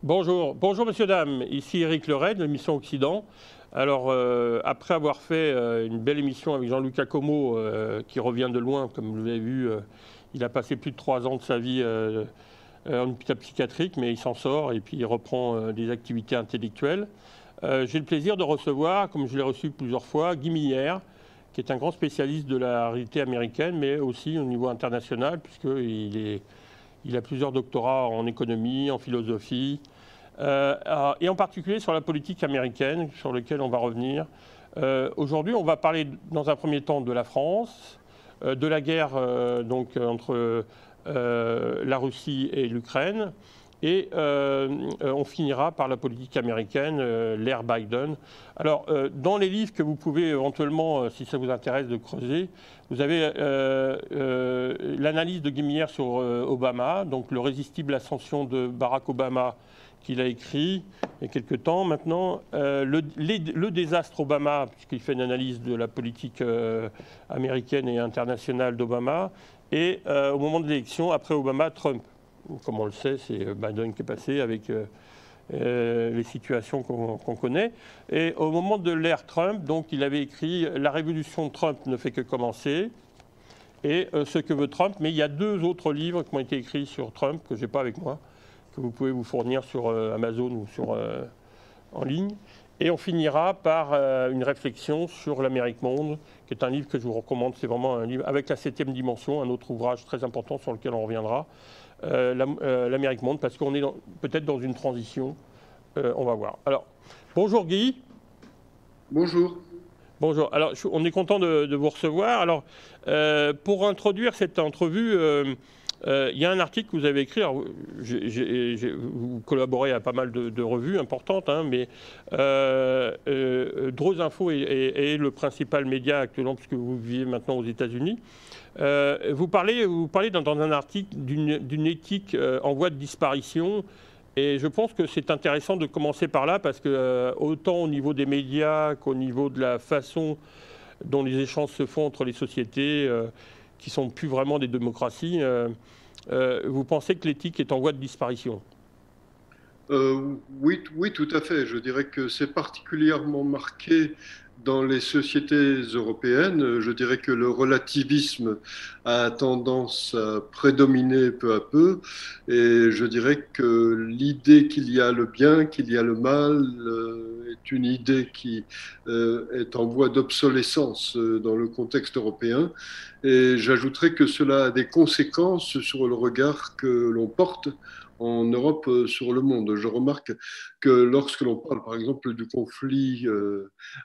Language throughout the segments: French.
Bonjour, bonjour messieurs, dames, ici Éric Leray de l'émission Occident. Alors, après avoir fait une belle émission avec Jean-Luc Como, qui revient de loin, comme vous l'avez vu, il a passé plus de 3 ans de sa vie en hôpital psychiatrique, mais il s'en sort et puis il reprend des activités intellectuelles. J'ai le plaisir de recevoir, comme je l'ai reçu plusieurs fois, Guy Millière, qui est un grand spécialiste de la réalité américaine, mais aussi au niveau international, puisqu'il a plusieurs doctorats en économie, en philosophie, et en particulier sur la politique américaine, sur laquelle on va revenir. Aujourd'hui, on va parler dans un premier temps de la France, de la guerre entre la Russie et l'Ukraine, et on finira par la politique américaine, l'ère Biden. Alors, dans les livres que vous pouvez éventuellement, si ça vous intéresse, de creuser, vous avez l'analyse de Guy Millière sur Obama, donc le résistible ascension de Barack Obama, qu'il a écrit il y a quelques temps maintenant, le désastre Obama, puisqu'il fait une analyse de la politique américaine et internationale d'Obama, et au moment de l'élection, après Obama, Trump. Comme on le sait, c'est Biden qui est passé avec les situations qu'on connaît. Et au moment de l'ère Trump, donc, il avait écrit « La révolution de Trump ne fait que commencer » et « Ce que veut Trump ». Mais il y a 2 autres livres qui ont été écrits sur Trump, que je n'ai pas avec moi, que vous pouvez vous fournir sur Amazon ou en ligne. Et on finira par une réflexion sur l'Amérique monde, qui est un livre que je vous recommande. C'est vraiment un livre avec la 7e dimension, un autre ouvrage très important sur lequel on reviendra. L'Amérique monde, parce qu'on est peut-être dans une transition. On va voir. Alors, bonjour Guy. Bonjour. Bonjour. Alors, on est content de vous recevoir. Alors, pour introduire cette entrevue, il y a un article que vous avez écrit. Alors, vous collaborez à pas mal de revues importantes, hein, mais Drose Info est le principal média actuellement, puisque vous vivez maintenant aux États-Unis. Vous parlez dans un article d'une éthique en voie de disparition. Et je pense que c'est intéressant de commencer par là, parce que autant au niveau des médias qu'au niveau de la façon dont les échanges se font entre les sociétés, qui ne sont plus vraiment des démocraties, vous pensez que l'éthique est en voie de disparition? Oui, oui, tout à fait. Je dirais que c'est particulièrement marqué dans les sociétés européennes. Je dirais que le relativisme a tendance à prédominer peu à peu. Et je dirais que l'idée qu'il y a le bien, qu'il y a le mal, est une idée qui est en voie d'obsolescence dans le contexte européen. Et j'ajouterais que cela a des conséquences sur le regard que l'on porte en Europe sur le monde. Je remarque que lorsque l'on parle par exemple du conflit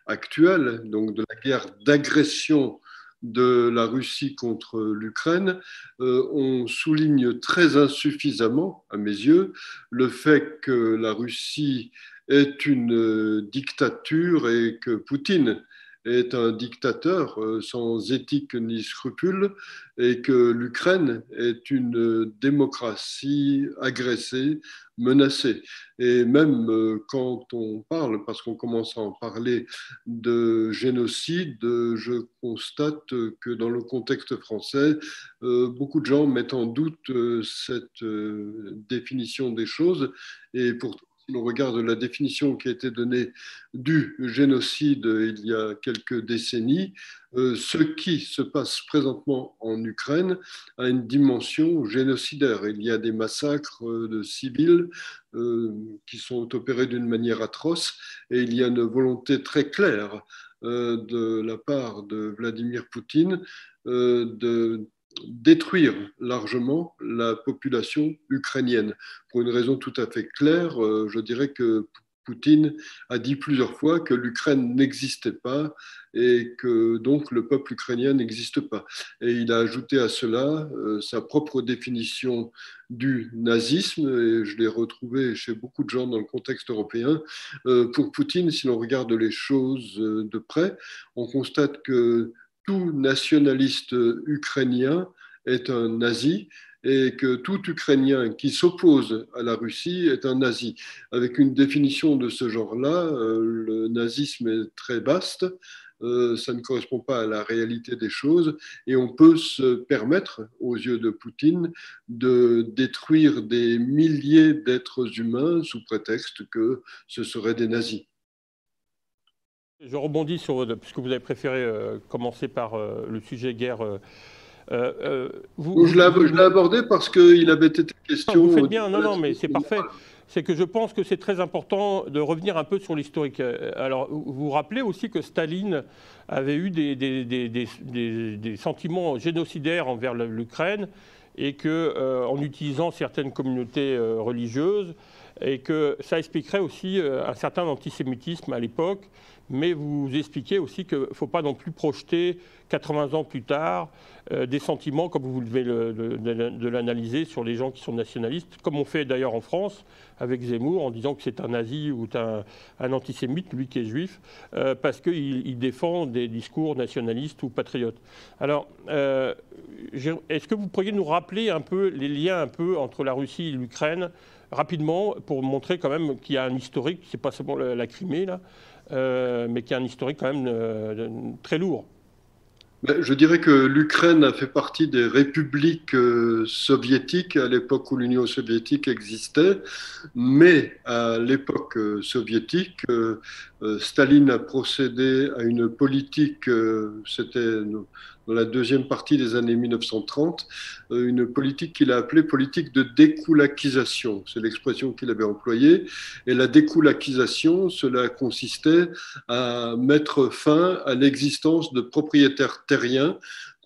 actuel, donc de la guerre d'agression de la Russie contre l'Ukraine, on souligne très insuffisamment, à mes yeux, le fait que la Russie est une dictature et que Poutine est un dictateur sans éthique ni scrupules et que l'Ukraine est une démocratie agressée, menacée. Et même quand on parle, parce qu'on commence à en parler, de génocide, je constate que dans le contexte français, beaucoup de gens mettent en doute cette définition des choses. Et pourtant, si l'on regarde la définition qui a été donnée du génocide il y a quelques décennies, ce qui se passe présentement en Ukraine a une dimension génocidaire. Il y a des massacres de civils qui sont opérés d'une manière atroce et il y a une volonté très claire de la part de Vladimir Poutine de détruire largement la population ukrainienne. Pour une raison tout à fait claire, je dirais que Poutine a dit plusieurs fois que l'Ukraine n'existait pas et que donc le peuple ukrainien n'existe pas. Et il a ajouté à cela sa propre définition du nazisme, et je l'ai retrouvé chez beaucoup de gens dans le contexte européen. Pour Poutine, si l'on regarde les choses de près, on constate que tout nationaliste ukrainien est un nazi et que tout Ukrainien qui s'oppose à la Russie est un nazi. Avec une définition de ce genre-là, le nazisme est très vaste. ça ne correspond pas à la réalité des choses et on peut se permettre, aux yeux de Poutine, de détruire des milliers d'êtres humains sous prétexte que ce seraient des nazis. Je rebondis sur, puisque vous avez préféré commencer par le sujet guerre. Je l'ai abordé parce qu'il avait été question. Vous faites bien, non, mais c'est parfait. C'est que je pense que c'est très important de revenir un peu sur l'historique. Alors, vous vous rappelez aussi que Staline avait eu des sentiments génocidaires envers l'Ukraine et que, en utilisant certaines communautés religieuses, et que ça expliquerait aussi un certain antisémitisme à l'époque. Mais vous expliquez aussi qu'il ne faut pas non plus projeter 80 ans plus tard des sentiments, comme vous devez de l'analyser, sur les gens qui sont nationalistes, comme on fait d'ailleurs en France avec Zemmour, en disant que c'est un nazi ou un antisémite, lui qui est juif, parce qu'il défend des discours nationalistes ou patriotes. Alors, est-ce que vous pourriez nous rappeler un peu les liens un peu entre la Russie et l'Ukraine, rapidement, pour montrer quand même qu'il y a un historique, c'est pas seulement la Crimée, là, mais qui a un historique quand même très lourd. Je dirais que l'Ukraine a fait partie des républiques soviétiques à l'époque où l'Union soviétique existait, mais à l'époque soviétique, Staline a procédé à une politique, c'était dans la deuxième partie des années 1930, une politique qu'il a appelée politique de dékoulakisation. C'est l'expression qu'il avait employée. Et la dékoulakisation, cela consistait à mettre fin à l'existence de propriétaires terriens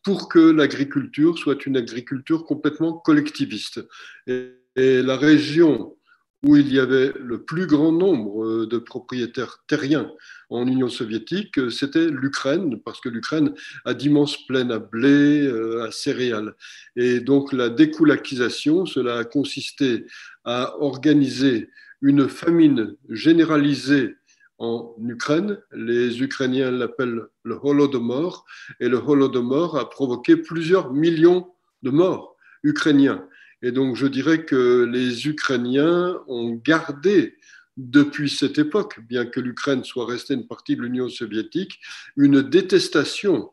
pour que l'agriculture soit une agriculture complètement collectiviste. Et la région où il y avait le plus grand nombre de propriétaires terriens en Union soviétique, c'était l'Ukraine, parce que l'Ukraine a d'immenses plaines à blé, à céréales. Et donc la dékoulakisation, cela a consisté à organiser une famine généralisée en Ukraine. Les Ukrainiens l'appellent le Holodomor, et le Holodomor a provoqué plusieurs millions de morts ukrainiens. Et donc, je dirais que les Ukrainiens ont gardé, depuis cette époque, bien que l'Ukraine soit restée une partie de l'Union soviétique, une détestation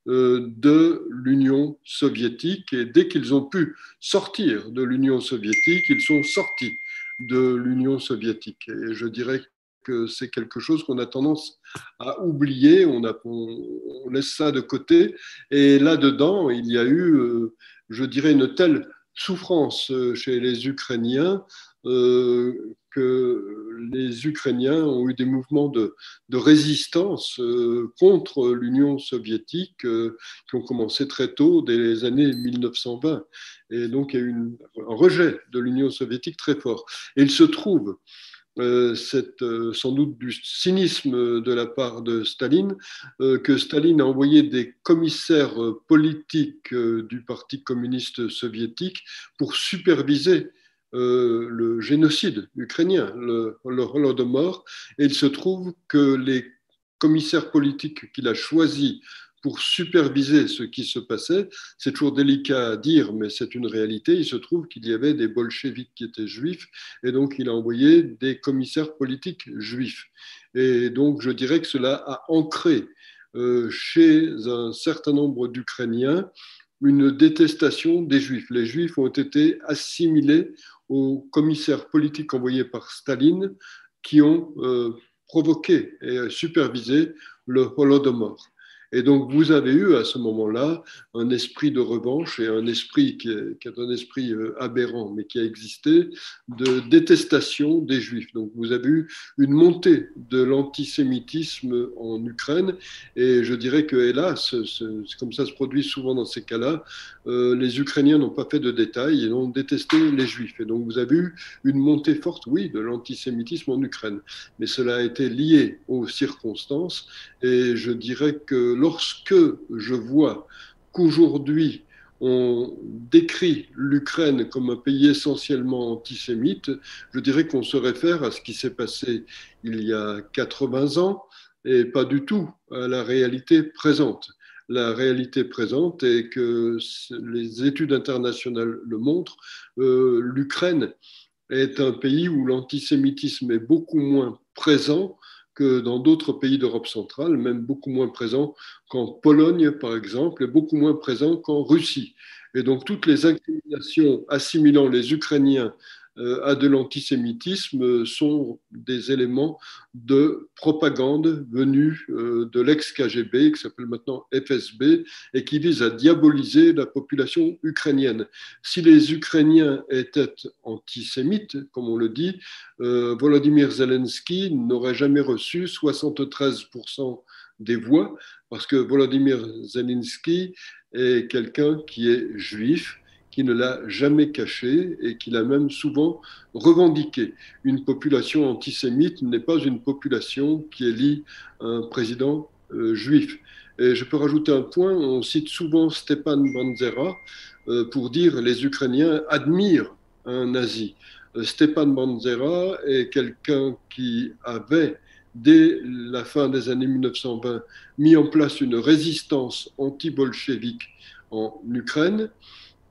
de l'Union soviétique. Et dès qu'ils ont pu sortir de l'Union soviétique, ils sont sortis de l'Union soviétique. Et je dirais que c'est quelque chose qu'on a tendance à oublier, on laisse ça de côté. Et là-dedans, il y a eu, je dirais, une telle souffrance chez les Ukrainiens que les Ukrainiens ont eu des mouvements de résistance contre l'Union soviétique qui ont commencé très tôt, dès les années 1920. Et donc, il y a eu un rejet de l'Union soviétique très fort. Et il se trouve sans doute du cynisme de la part de Staline, que Staline a envoyé des commissaires politiques du Parti communiste soviétique pour superviser le génocide ukrainien, le Holodomor. Et il se trouve que les commissaires politiques qu'il a choisis pour superviser ce qui se passait. C'est toujours délicat à dire, mais c'est une réalité. Il se trouve qu'il y avait des bolcheviks qui étaient juifs, et donc il a envoyé des commissaires politiques juifs. Et donc je dirais que cela a ancré chez un certain nombre d'Ukrainiens une détestation des juifs. Les juifs ont été assimilés aux commissaires politiques envoyés par Staline qui ont provoqué et supervisé le Holodomor. Et donc, vous avez eu à ce moment-là un esprit de revanche et un esprit qui est un esprit aberrant, mais qui a existé, de détestation des Juifs. Donc, vous avez eu une montée de l'antisémitisme en Ukraine. Et je dirais que, hélas, c'est comme ça se produit souvent dans ces cas-là, les Ukrainiens n'ont pas fait de détails, ils ont détesté les Juifs. Et donc, vous avez eu une montée forte, oui, de l'antisémitisme en Ukraine. Mais cela a été lié aux circonstances. Et je dirais que lorsque je vois qu'aujourd'hui, on décrit l'Ukraine comme un pays essentiellement antisémite, je dirais qu'on se réfère à ce qui s'est passé il y a 80 ans et pas du tout à la réalité présente. La réalité présente est que les études internationales le montrent, l'Ukraine est un pays où l'antisémitisme est beaucoup moins présent que dans d'autres pays d'Europe centrale, même beaucoup moins présent qu'en Pologne, par exemple, et beaucoup moins présent qu'en Russie. Et donc, toutes les incriminations assimilant les Ukrainiens à de l'antisémitisme sont des éléments de propagande venus de l'ex-KGB, qui s'appelle maintenant FSB, et qui vise à diaboliser la population ukrainienne. Si les Ukrainiens étaient antisémites, comme on le dit, Volodymyr Zelensky n'aurait jamais reçu 73% des voix, parce que Volodymyr Zelensky est quelqu'un qui est juif, qui ne l'a jamais caché et qui l'a même souvent revendiqué. Une population antisémite n'est pas une population qui élit un président juif. Et je peux rajouter un point, on cite souvent Stepan Bandera pour dire les Ukrainiens admirent un nazi. Stepan Bandera est quelqu'un qui avait, dès la fin des années 1920, mis en place une résistance anti-bolchevique en Ukraine.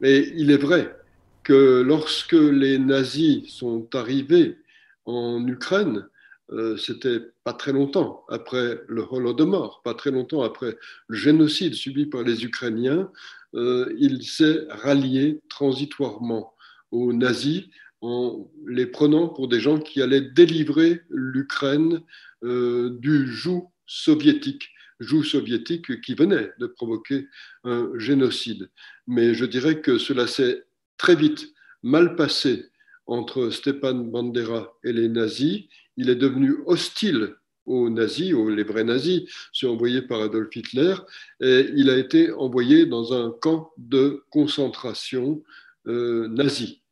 Et il est vrai que lorsque les nazis sont arrivés en Ukraine, c'était pas très longtemps après le Holodomor, pas très longtemps après le génocide subi par les Ukrainiens, il s'est rallié transitoirement aux nazis en les prenant pour des gens qui allaient délivrer l'Ukraine du joug soviétique qui venait de provoquer un génocide. Mais je dirais que cela s'est très vite mal passé entre Stepan Bandera et les nazis. Il est devenu hostile aux nazis, les vrais nazis, ceux envoyés par Adolf Hitler, et il a été envoyé dans un camp de concentration nazi.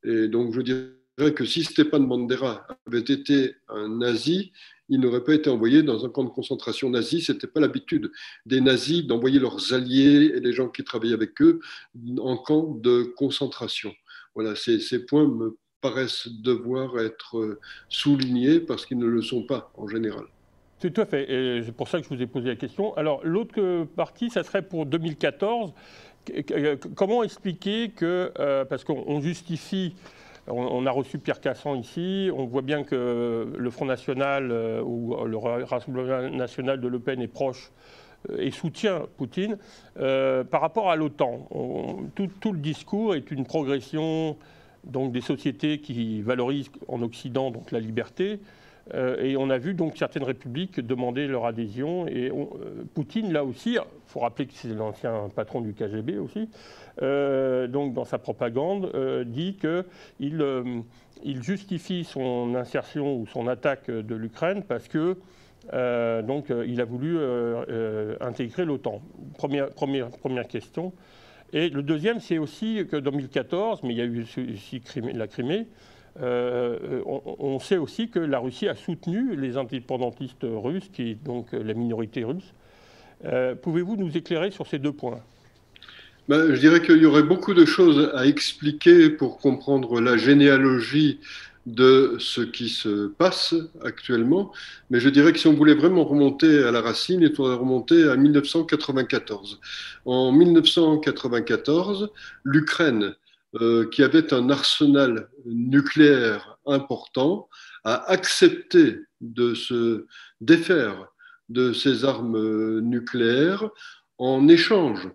Et donc je dirais que si Stepan Bandera avait été un nazi, il n'aurait pas été envoyé dans un camp de concentration nazi. Ce n'était pas l'habitude des nazis d'envoyer leurs alliés et les gens qui travaillaient avec eux en camp de concentration. Voilà, ces points me paraissent devoir être soulignés parce qu'ils ne le sont pas en général. Tout à fait, et c'est pour ça que je vous ai posé la question. Alors, l'autre partie, ça serait pour 2014. Comment expliquer que, parce qu'on justifie, on a reçu Pierre Cassand ici, on voit bien que le Front National ou le Rassemblement National de Le Pen est proche et soutient Poutine. Par rapport à l'OTAN, tout le discours est une progression donc, des sociétés qui valorisent en Occident donc, la liberté. Et on a vu donc certaines républiques demander leur adhésion. Et Poutine, là aussi, il faut rappeler que c'est l'ancien patron du KGB aussi, donc dans sa propagande, dit qu'il justifie son insertion ou son attaque de l'Ukraine parce que donc, il a voulu intégrer l'OTAN. Première question. Et le deuxième, c'est aussi que 2014, mais il y a eu aussi la Crimée, on sait aussi que la Russie a soutenu les indépendantistes russes, qui est donc la minorité russe. Pouvez-vous nous éclairer sur ces deux points ? Je dirais qu'il y aurait beaucoup de choses à expliquer pour comprendre la généalogie de ce qui se passe actuellement, mais je dirais que si on voulait vraiment remonter à la racine, il faudrait remonter à 1994. En 1994, l'Ukraine, qui avait un arsenal nucléaire important, a accepté de se défaire de ses armes nucléaires en échange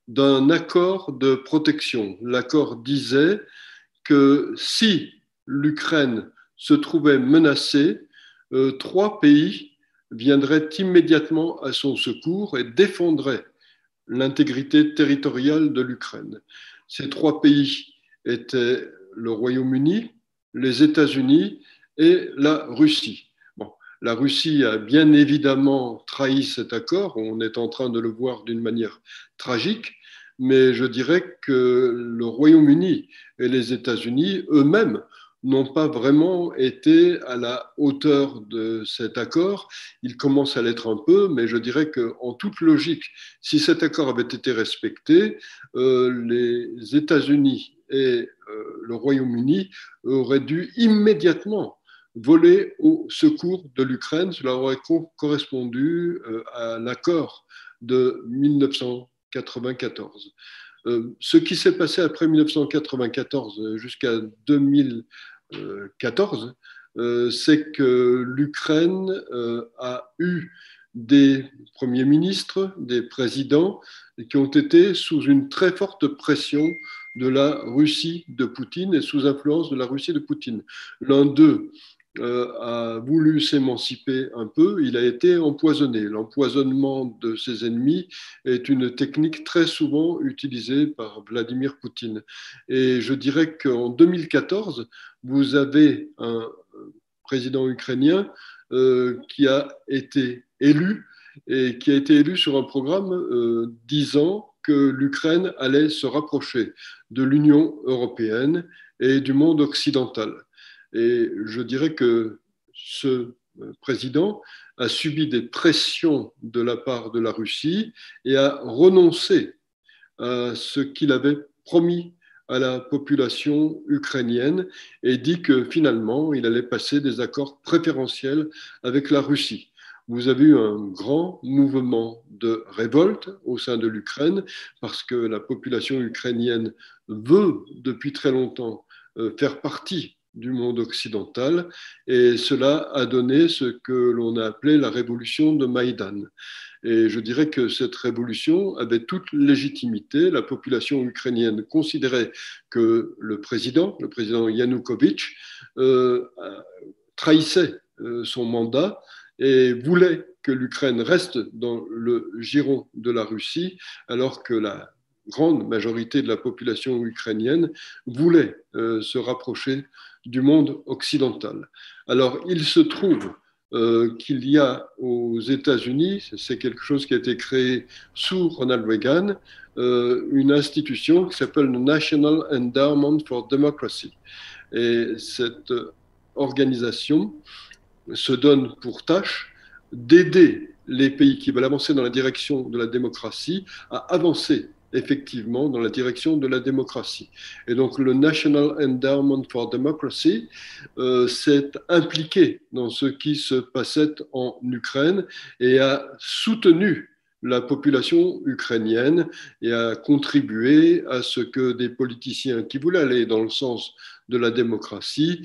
d'un accord de protection. L'accord disait que si l'Ukraine se trouvait menacée, trois pays viendraient immédiatement à son secours et défendraient l'intégrité territoriale de l'Ukraine. Ces trois pays étaient le Royaume-Uni, les États-Unis et la Russie. Bon, la Russie a bien évidemment trahi cet accord, on est en train de le voir d'une manière tragique, mais je dirais que le Royaume-Uni et les États-Unis eux-mêmes n'ont pas vraiment été à la hauteur de cet accord. Ils commencent à l'être un peu, mais je dirais qu'en toute logique, si cet accord avait été respecté, les États-Unis et le Royaume-Uni auraient dû immédiatement voler au secours de l'Ukraine. Cela aurait correspondu à l'accord de 1994. Ce qui s'est passé après 1994 jusqu'à 2014 c'est que l'Ukraine a eu des premiers ministres, des présidents qui ont été sous une très forte pression de la Russie de Poutine et sous influence de la Russie de Poutine. L'un d'eux a voulu s'émanciper un peu, il a été empoisonné. L'empoisonnement de ses ennemis est une technique très souvent utilisée par Vladimir Poutine. Et je dirais qu'en 2014, vous avez un président ukrainien qui a été élu et qui a été élu sur un programme disant que l'Ukraine allait se rapprocher de l'Union européenne et du monde occidental. Et je dirais que ce président a subi des pressions de la part de la Russie et a renoncé à ce qu'il avait promis à la population ukrainienne et dit que finalement, il allait passer des accords préférentiels avec la Russie. Vous avez eu un grand mouvement de révolte au sein de l'Ukraine parce que la population ukrainienne veut depuis très longtemps faire partie du monde occidental et cela a donné ce que l'on a appelé la révolution de Maïdan. Et je dirais que cette révolution avait toute légitimité. La population ukrainienne considérait que le président Yanukovych, trahissait son mandat et voulait que l'Ukraine reste dans le giron de la Russie, alors que la grande majorité de la population ukrainienne voulait se rapprocher du monde occidental. Alors, il se trouve qu'il y a aux États-Unis, c'est quelque chose qui a été créé sous Ronald Reagan, une institution qui s'appelle le National Endowment for Democracy. Et cette organisation se donne pour tâche d'aider les pays qui veulent avancer dans la direction de la démocratie à avancer effectivement dans la direction de la démocratie. Et donc le National Endowment for Democracy s'est impliqué dans ce qui se passait en Ukraine et a soutenu la population ukrainienne et a contribué à ce que des politiciens qui voulaient aller dans le sens de la démocratie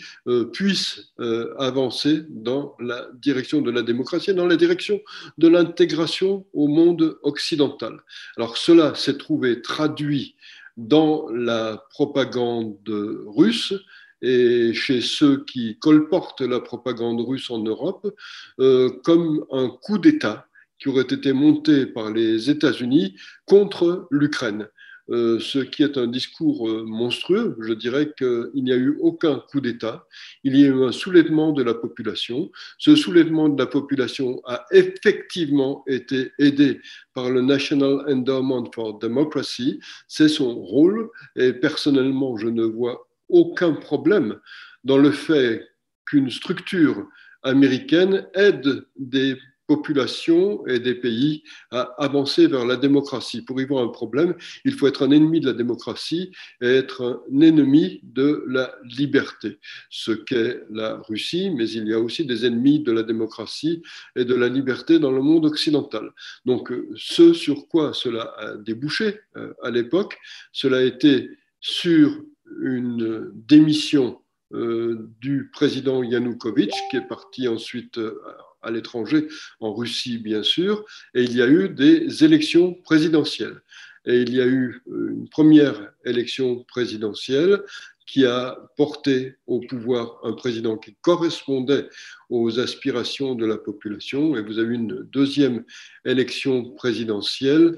puissent avancer dans la direction de la démocratie et dans la direction de l'intégration au monde occidental. Alors cela s'est trouvé traduit dans la propagande russe et chez ceux qui colportent la propagande russe en Europe comme un coup d'État qui aurait été monté par les États-Unis contre l'Ukraine. Ce qui est un discours monstrueux. Je dirais qu'il n'y a eu aucun coup d'État. Il y a eu un soulèvement de la population. Ce soulèvement de la population a effectivement été aidé par le National Endowment for Democracy. C'est son rôle et personnellement, je ne vois aucun problème dans le fait qu'une structure américaine aide des populations et des pays à avancer vers la démocratie. Pour y voir un problème, il faut être un ennemi de la démocratie et être un ennemi de la liberté, ce qu'est la Russie, mais il y a aussi des ennemis de la démocratie et de la liberté dans le monde occidental. Donc, ce sur quoi cela a débouché à l'époque, cela a été sur une démission du président Yanukovych, qui est parti ensuite à l'étranger, en Russie bien sûr, et il y a eu des élections présidentielles. Et il y a eu une première élection présidentielle qui a porté au pouvoir un président qui correspondait aux aspirations de la population. Et vous avez une deuxième élection présidentielle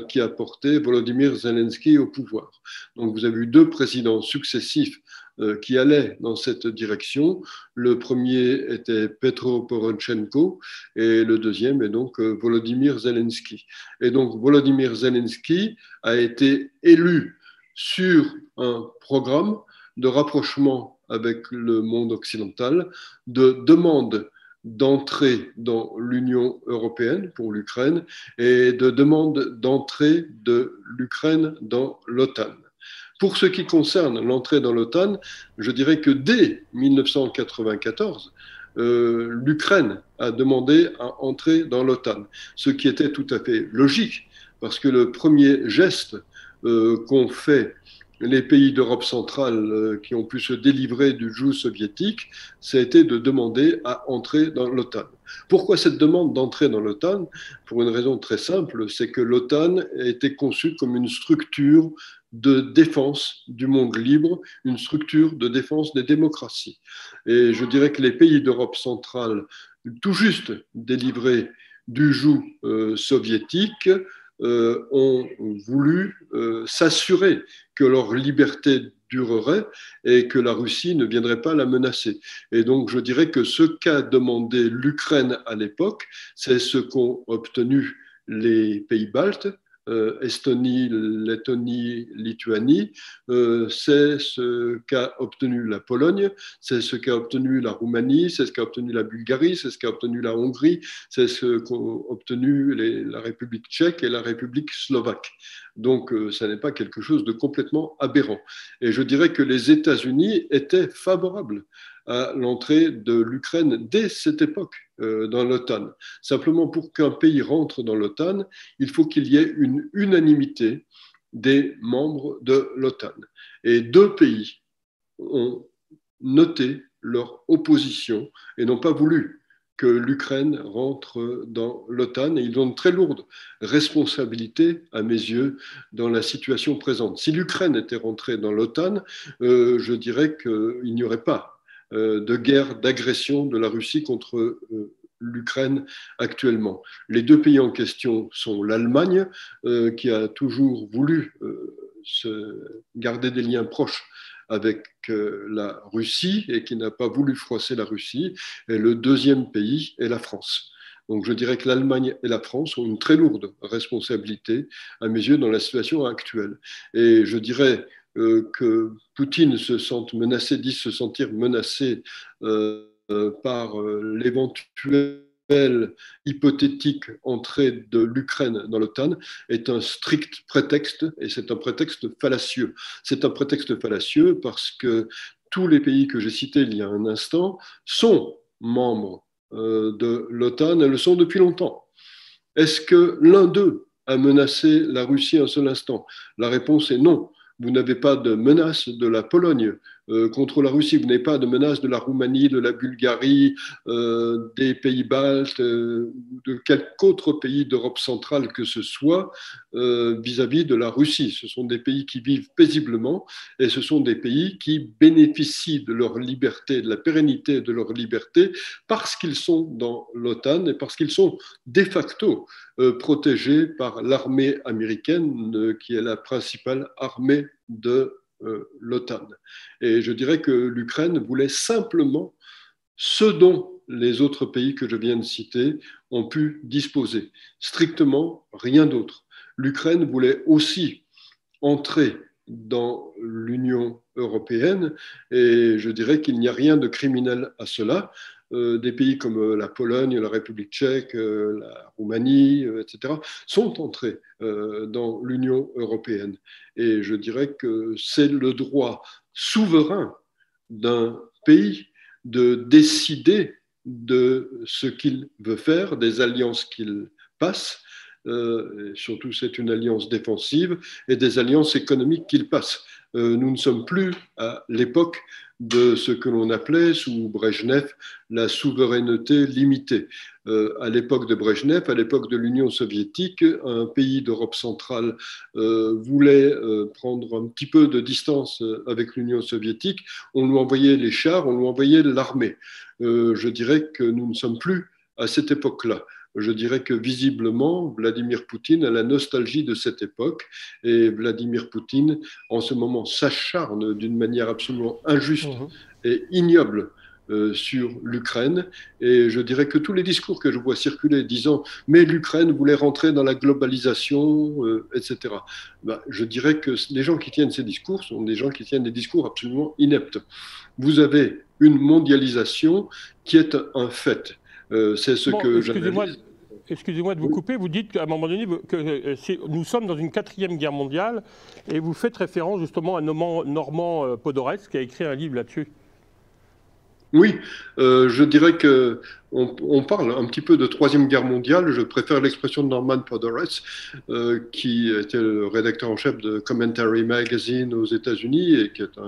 qui a porté Volodymyr Zelensky au pouvoir. Donc vous avez eu deux présidents successifs qui allaient dans cette direction. Le premier était Petro Poroshenko et le deuxième est donc Volodymyr Zelensky. Et donc Volodymyr Zelensky a été élu sur un programme de rapprochement avec le monde occidental, de demande d'entrée dans l'Union européenne pour l'Ukraine et de demande d'entrée de l'Ukraine dans l'OTAN. Pour ce qui concerne l'entrée dans l'OTAN, je dirais que dès 1994, l'Ukraine a demandé à entrer dans l'OTAN, ce qui était tout à fait logique, parce que le premier geste qu'ont fait les pays d'Europe centrale qui ont pu se délivrer du joug soviétique, ça a été de demander à entrer dans l'OTAN. Pourquoi cette demande d'entrer dans l'OTAN? Pour une raison très simple, c'est que l'OTAN a été conçue comme une structure de défense du monde libre, une structure de défense des démocraties. Et je dirais que les pays d'Europe centrale, tout juste délivrés du joug soviétique, ont voulu s'assurer que leur liberté durerait et que la Russie ne viendrait pas la menacer. Et donc je dirais que ce qu'a demandé l'Ukraine à l'époque, c'est ce qu'ont obtenu les pays baltes, Estonie, Lettonie, Lituanie, c'est ce qu'a obtenu la Pologne, c'est ce qu'a obtenu la Roumanie, c'est ce qu'a obtenu la Bulgarie, c'est ce qu'a obtenu la Hongrie, c'est ce qu'ont obtenu la République tchèque et la République slovaque. Donc, ça n'est pas quelque chose de complètement aberrant. Et je dirais que les États-Unis étaient favorables à l'entrée de l'Ukraine dès cette époque dans l'OTAN. Simplement, pour qu'un pays rentre dans l'OTAN, il faut qu'il y ait une unanimité des membres de l'OTAN. Et 2 pays ont noté leur opposition et n'ont pas voulu que l'Ukraine rentre dans l'OTAN, et ils ont une très lourde responsabilité, à mes yeux, dans la situation présente. Si l'Ukraine était rentrée dans l'OTAN, je dirais qu'il n'y aurait pas de guerre d'agression de la Russie contre l'Ukraine actuellement. Les 2 pays en question sont l'Allemagne, qui a toujours voulu garder des liens proches avec la Russie et qui n'a pas voulu froisser la Russie. Et le 2e pays est la France. Donc je dirais que l'Allemagne et la France ont une très lourde responsabilité, à mes yeux, dans la situation actuelle. Et je dirais que Poutine se sente menacé, dit se sentir menacé par l'éventuelle hypothétique entrée de l'Ukraine dans l'OTAN est un strict prétexte, et c'est un prétexte fallacieux. C'est un prétexte fallacieux parce que tous les pays que j'ai cités il y a un instant sont membres de l'OTAN et le sont depuis longtemps. Est-ce que l'un d'eux a menacé la Russie un seul instant? La réponse est non. Vous n'avez pas de menace de la Pologne contre la Russie, vous n'avez pas de menace de la Roumanie, de la Bulgarie, des pays baltes, de quelque autre pays d'Europe centrale que ce soit vis-à-vis de la Russie. Ce sont des pays qui vivent paisiblement et ce sont des pays qui bénéficient de leur liberté, de la pérennité de leur liberté parce qu'ils sont dans l'OTAN et parce qu'ils sont de facto protégés par l'armée américaine qui est la principale armée de l'OTAN. Et je dirais que l'Ukraine voulait simplement ce dont les autres pays que je viens de citer ont pu disposer, strictement rien d'autre. L'Ukraine voulait aussi entrer dans l'Union européenne et je dirais qu'il n'y a rien de criminel à cela. Des pays comme la Pologne, la République tchèque, la Roumanie, etc., sont entrés dans l'Union européenne. Et je dirais que c'est le droit souverain d'un pays de décider de ce qu'il veut faire, des alliances qu'il passe. Surtout, c'est une alliance défensive et des alliances économiques qu'il passe. Nous ne sommes plus à l'époque de ce que l'on appelait sous Brejnev la souveraineté limitée. À l'époque de Brejnev, à l'époque de l'Union soviétique, un pays d'Europe centrale voulait prendre un petit peu de distance avec l'Union soviétique, on lui envoyait les chars, on lui envoyait l'armée. Je dirais que nous ne sommes plus à cette époque-là. Je dirais que visiblement, Vladimir Poutine a la nostalgie de cette époque et Vladimir Poutine, en ce moment, s'acharne d'une manière absolument injuste et ignoble sur l'Ukraine. Et je dirais que tous les discours que je vois circuler disant « mais l'Ukraine voulait rentrer dans la globalisation, etc. » je dirais que les gens qui tiennent ces discours sont des gens qui tiennent des discours absolument ineptes. Vous avez une mondialisation qui est un fait. C'est ce que j'analyse. Excusez-moi de vous couper, vous dites qu'à un moment donné que nous sommes dans une 4e guerre mondiale et vous faites référence justement à Normand Podhoretz qui a écrit un livre là-dessus. Oui, je dirais que on parle un petit peu de Troisième Guerre mondiale. Je préfère l'expression de Norman Podhoretz, qui était le rédacteur en chef de Commentary Magazine aux États-Unis et qui est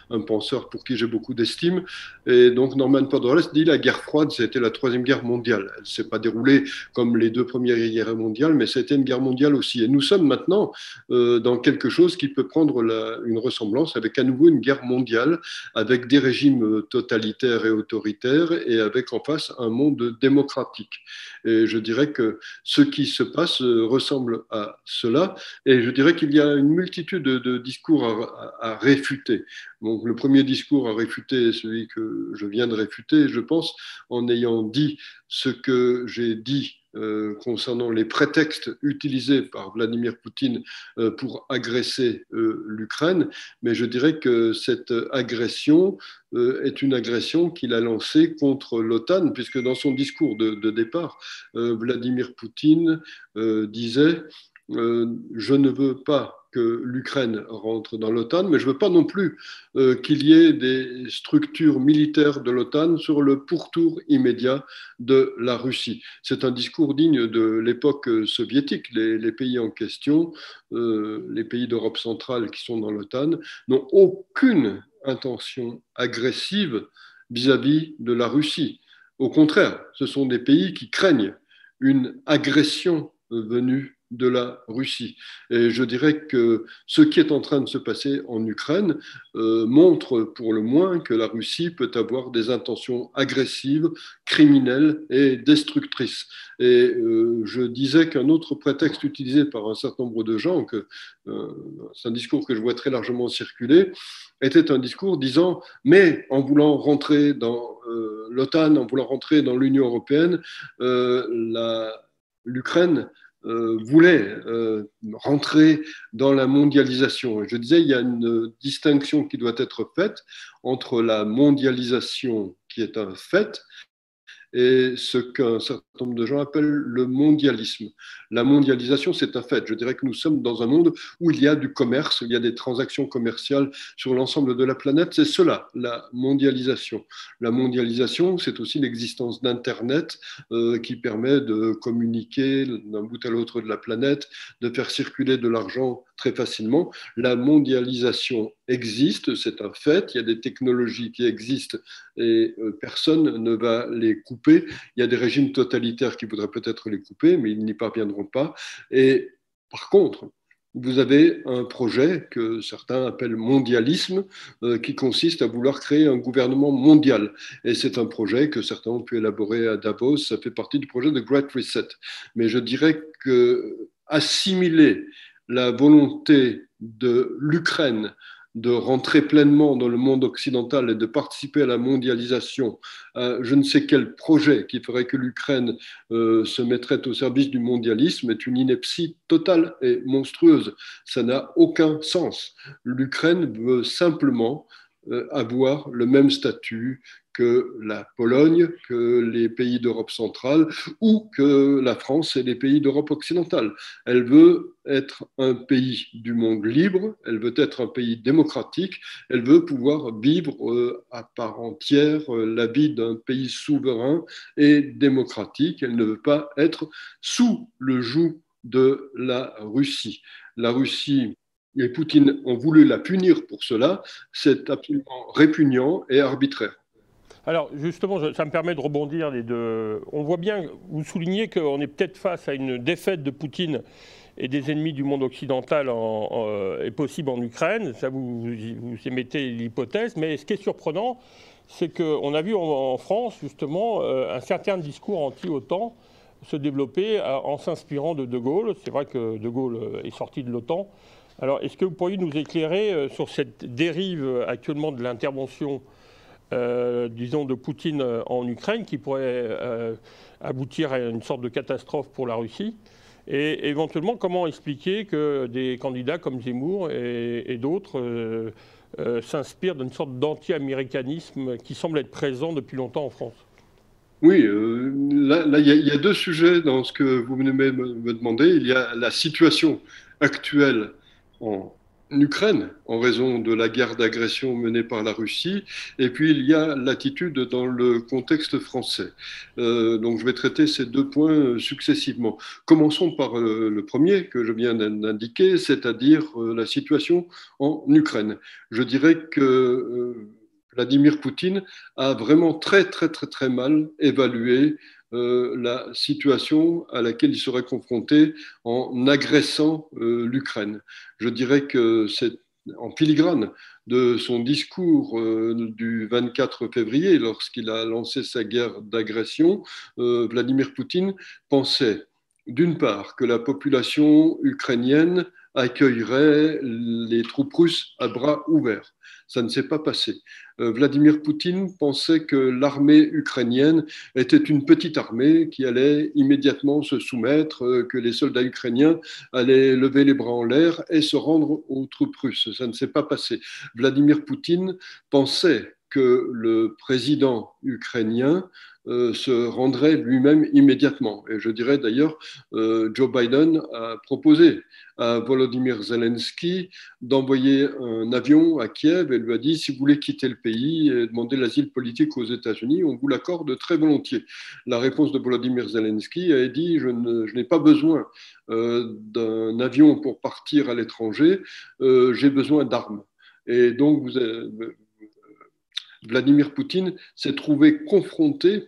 un penseur pour qui j'ai beaucoup d'estime. Et donc Norman Podhoretz dit la guerre froide, c'était la Troisième Guerre mondiale. Elle ne s'est pas déroulée comme les deux premières guerres mondiales, mais c'était une guerre mondiale aussi. Et nous sommes maintenant dans quelque chose qui peut prendre une ressemblance avec à nouveau une guerre mondiale, avec des régimes totalitaires et autoritaires, et avec en face un monde démocratique. Et je dirais que ce qui se passe ressemble à cela. Et je dirais qu'il y a une multitude de discours à réfuter. Donc, le premier discours à réfuter est celui que je viens de réfuter, je pense, en ayant dit ce que j'ai dit concernant les prétextes utilisés par Vladimir Poutine pour agresser l'Ukraine. Mais je dirais que cette agression est une agression qu'il a lancée contre l'OTAN, puisque dans son discours de départ, Vladimir Poutine disait je ne veux pas que l'Ukraine rentre dans l'OTAN, mais je ne veux pas non plus qu'il y ait des structures militaires de l'OTAN sur le pourtour immédiat de la Russie. C'est un discours digne de l'époque soviétique. Les pays en question, les pays d'Europe centrale qui sont dans l'OTAN, n'ont aucune intention agressive vis-à-vis de la Russie. Au contraire, ce sont des pays qui craignent une agression venue de la Russie. Et je dirais que ce qui est en train de se passer en Ukraine montre pour le moins que la Russie peut avoir des intentions agressives, criminelles et destructrices. Et je disais qu'un autre prétexte utilisé par un certain nombre de gens, c'est un discours que je vois très largement circuler, était un discours disant « mais en voulant rentrer dans l'OTAN, en voulant rentrer dans l'Union européenne, l'Ukraine voulait rentrer dans la mondialisation. » Et je disais, il y a une distinction qui doit être faite entre la mondialisation qui est un fait et ce qu'un certain nombre de gens appellent le mondialisme. La mondialisation, c'est un fait. Je dirais que nous sommes dans un monde où il y a du commerce, il y a des transactions commerciales sur l'ensemble de la planète. C'est cela, la mondialisation. La mondialisation, c'est aussi l'existence d'Internet qui permet de communiquer d'un bout à l'autre de la planète, de faire circuler de l'argent très facilement. La mondialisation existe, c'est un fait. Il y a des technologies qui existent et personne ne va les couper. Il y a des régimes totalitaires qui voudraient peut-être les couper, mais ils n'y parviendront pas. Et par contre, vous avez un projet que certains appellent mondialisme, qui consiste à vouloir créer un gouvernement mondial. Et c'est un projet que certains ont pu élaborer à Davos. Ça fait partie du projet de Great Reset. Mais je dirais que assimiler la volonté de l'Ukraine de rentrer pleinement dans le monde occidental et de participer à la mondialisation, je ne sais quel projet qui ferait que l'Ukraine se mettrait au service du mondialisme est une ineptie totale et monstrueuse. Ça n'a aucun sens. L'Ukraine veut simplement avoir le même statut que la Pologne, que les pays d'Europe centrale ou que la France et les pays d'Europe occidentale. Elle veut être un pays du monde libre, elle veut être un pays démocratique, elle veut pouvoir vivre à part entière la vie d'un pays souverain et démocratique. Elle ne veut pas être sous le joug de la Russie. La Russie et Poutine ont voulu la punir pour cela. C'est absolument répugnant et arbitraire. Alors justement, ça me permet de rebondir. On voit bien, vous soulignez qu'on est peut-être face à une défaite de Poutine et des ennemis du monde occidental est possible en Ukraine. Ça, vous émettez l'hypothèse. Mais ce qui est surprenant, c'est qu'on a vu en France, justement, un certain discours anti-OTAN se développer en s'inspirant de De Gaulle. C'est vrai que De Gaulle est sorti de l'OTAN. Alors, est-ce que vous pourriez nous éclairer sur cette dérive actuellement de l'intervention disons, de Poutine en Ukraine, qui pourrait aboutir à une sorte de catastrophe pour la Russie. Et éventuellement, comment expliquer que des candidats comme Zemmour et d'autres s'inspirent d'une sorte d'anti-américanisme qui semble être présent depuis longtemps en France? Oui, là, il y a deux sujets dans ce que vous venez me demander. Il y a la situation actuelle en Ukraine, en raison de la guerre d'agression menée par la Russie, et puis il y a l'attitude dans le contexte français. Donc je vais traiter ces deux points successivement. Commençons par le premier que je viens d'indiquer, c'est-à-dire la situation en Ukraine. Je dirais que Vladimir Poutine a vraiment très mal évalué la situation à laquelle il serait confronté en agressant l'Ukraine. Je dirais que c'est en filigrane de son discours du 24 février, lorsqu'il a lancé sa guerre d'agression, Vladimir Poutine pensait d'une part que la population ukrainienne accueillerait les troupes russes à bras ouverts. Ça ne s'est pas passé. Vladimir Poutine pensait que l'armée ukrainienne était une petite armée qui allait immédiatement se soumettre, que les soldats ukrainiens allaient lever les bras en l'air et se rendre aux troupes russes. Ça ne s'est pas passé. Vladimir Poutine pensait que le président ukrainien se rendrait lui-même immédiatement. Et je dirais d'ailleurs, Joe Biden a proposé à Volodymyr Zelensky d'envoyer un avion à Kiev et lui a dit, si vous voulez quitter le pays et demander l'asile politique aux États-Unis, on vous l'accorde très volontiers. La réponse de Volodymyr Zelensky a dit, je n'ai pas besoin d'un avion pour partir à l'étranger, j'ai besoin d'armes. Et donc, Vladimir Poutine s'est trouvé confronté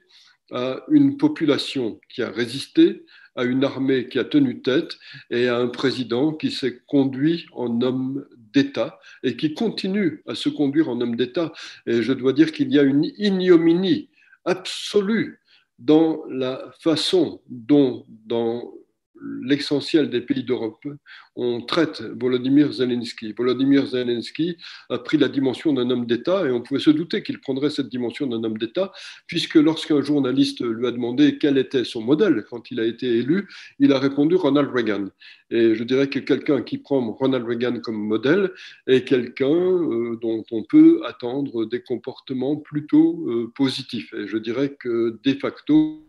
à une population qui a résisté, à une armée qui a tenu tête et à un président qui s'est conduit en homme d'État et qui continue à se conduire en homme d'État. Et je dois dire qu'il y a une ignominie absolue dans la façon dont, dans l'essentiel des pays d'Europe, on traite Volodymyr Zelensky. Volodymyr Zelensky a pris la dimension d'un homme d'État et on pouvait se douter qu'il prendrait cette dimension d'un homme d'État, puisque lorsqu'un journaliste lui a demandé quel était son modèle quand il a été élu, il a répondu Ronald Reagan. Et je dirais que quelqu'un qui prend Ronald Reagan comme modèle est quelqu'un dont on peut attendre des comportements plutôt positifs. Et je dirais que de facto,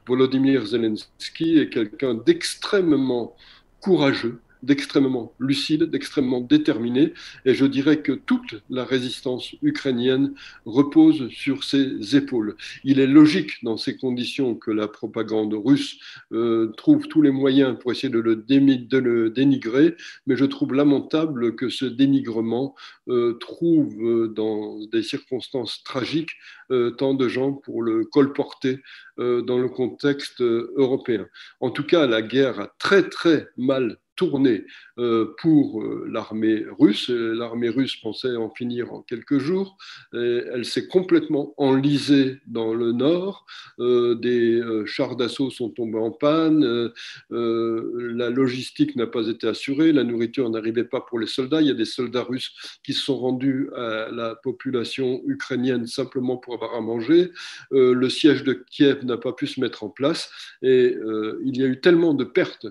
Volodymyr Zelensky est quelqu'un d'extrêmement courageux, d'extrêmement lucide, d'extrêmement déterminé. Et je dirais que toute la résistance ukrainienne repose sur ses épaules. Il est logique dans ces conditions que la propagande russe trouve tous les moyens pour essayer de le dénigrer, mais je trouve lamentable que ce dénigrement trouve dans des circonstances tragiques tant de gens pour le colporter dans le contexte européen. En tout cas, la guerre a très mal tourné pour l'armée russe. L'armée russe pensait en finir en quelques jours. Elle s'est complètement enlisée dans le nord. Des chars d'assaut sont tombés en panne. La logistique n'a pas été assurée. La nourriture n'arrivait pas pour les soldats. Il y a des soldats russes qui se sont rendus à la population ukrainienne simplement pour avoir à manger. Le siège de Kiev n'a pas pu se mettre en place. Et il y a eu tellement de pertes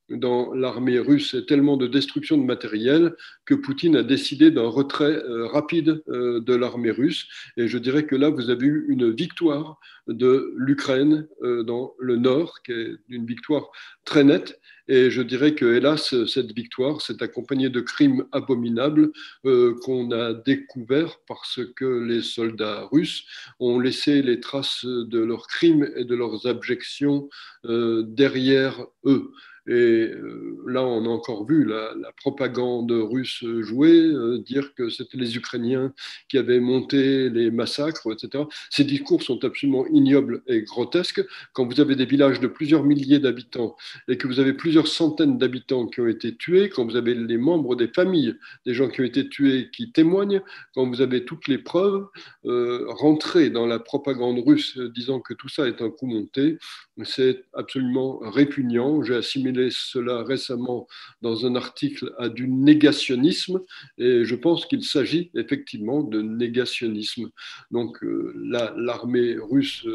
dans l'armée russe et tellement de destruction de matériel que Poutine a décidé d'un retrait rapide de l'armée russe. Et je dirais que là, vous avez eu une victoire de l'Ukraine dans le nord, qui est une victoire très nette. Et je dirais que, hélas, cette victoire s'est accompagnée de crimes abominables qu'on a découverts parce que les soldats russes ont laissé les traces de leurs crimes et de leurs abjections derrière eux. Et là, on a encore vu la propagande russe jouer, dire que c'était les Ukrainiens qui avaient monté les massacres, etc. Ces discours sont absolument ignobles et grotesques. Quand vous avez des villages de plusieurs milliers d'habitants et que vous avez plusieurs centaines d'habitants qui ont été tués, quand vous avez les membres des familles des gens qui ont été tués qui témoignent, quand vous avez toutes les preuves, rentrer dans la propagande russe disant que tout ça est un coup monté, c'est absolument répugnant. J'ai assimilé cela récemment dans un article à du négationnisme et je pense qu'il s'agit effectivement de négationnisme. Donc l'armée russe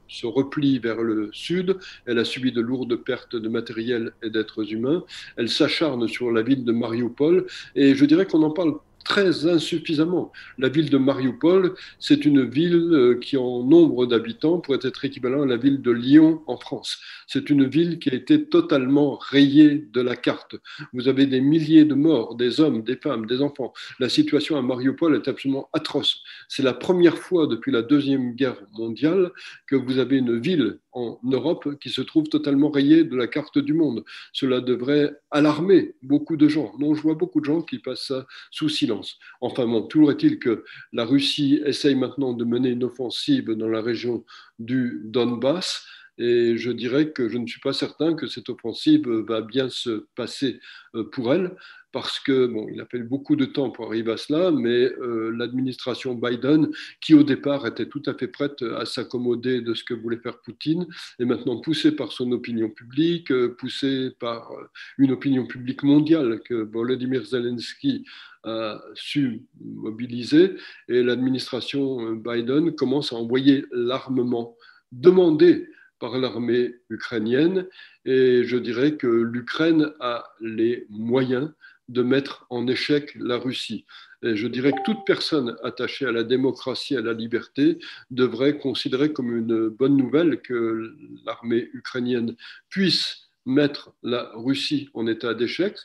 se replie vers le sud, elle a subi de lourdes pertes de matériel et d'êtres humains, elle s'acharne sur la ville de Mariupol et je dirais qu'on en parle très insuffisamment. La ville de Mariupol, c'est une ville qui, en nombre d'habitants, pourrait être équivalent à la ville de Lyon en France. C'est une ville qui a été totalement rayée de la carte. Vous avez des milliers de morts, des hommes, des femmes, des enfants. La situation à Mariupol est absolument atroce. C'est la première fois depuis la Deuxième Guerre mondiale que vous avez une ville en Europe qui se trouve totalement rayée de la carte du monde. Cela devrait alarmer beaucoup de gens. Non, je vois beaucoup de gens qui passent ça sous silence. Enfin bon, toujours est-il que la Russie essaye maintenant de mener une offensive dans la région du Donbass. Et je dirais que je ne suis pas certain que cette offensive va bien se passer pour elle, parce que bon, il a fallu beaucoup de temps pour arriver à cela, mais l'administration Biden, qui au départ était tout à fait prête à s'accommoder de ce que voulait faire Poutine, est maintenant poussée par son opinion publique, poussée par une opinion publique mondiale que Volodymyr Zelensky a su mobiliser, et l'administration Biden commence à envoyer l'armement demandé par l'armée ukrainienne, et je dirais que l'Ukraine a les moyens de mettre en échec la Russie. Et je dirais que toute personne attachée à la démocratie, à la liberté, devrait considérer comme une bonne nouvelle que l'armée ukrainienne puisse mettre la Russie en état d'échec,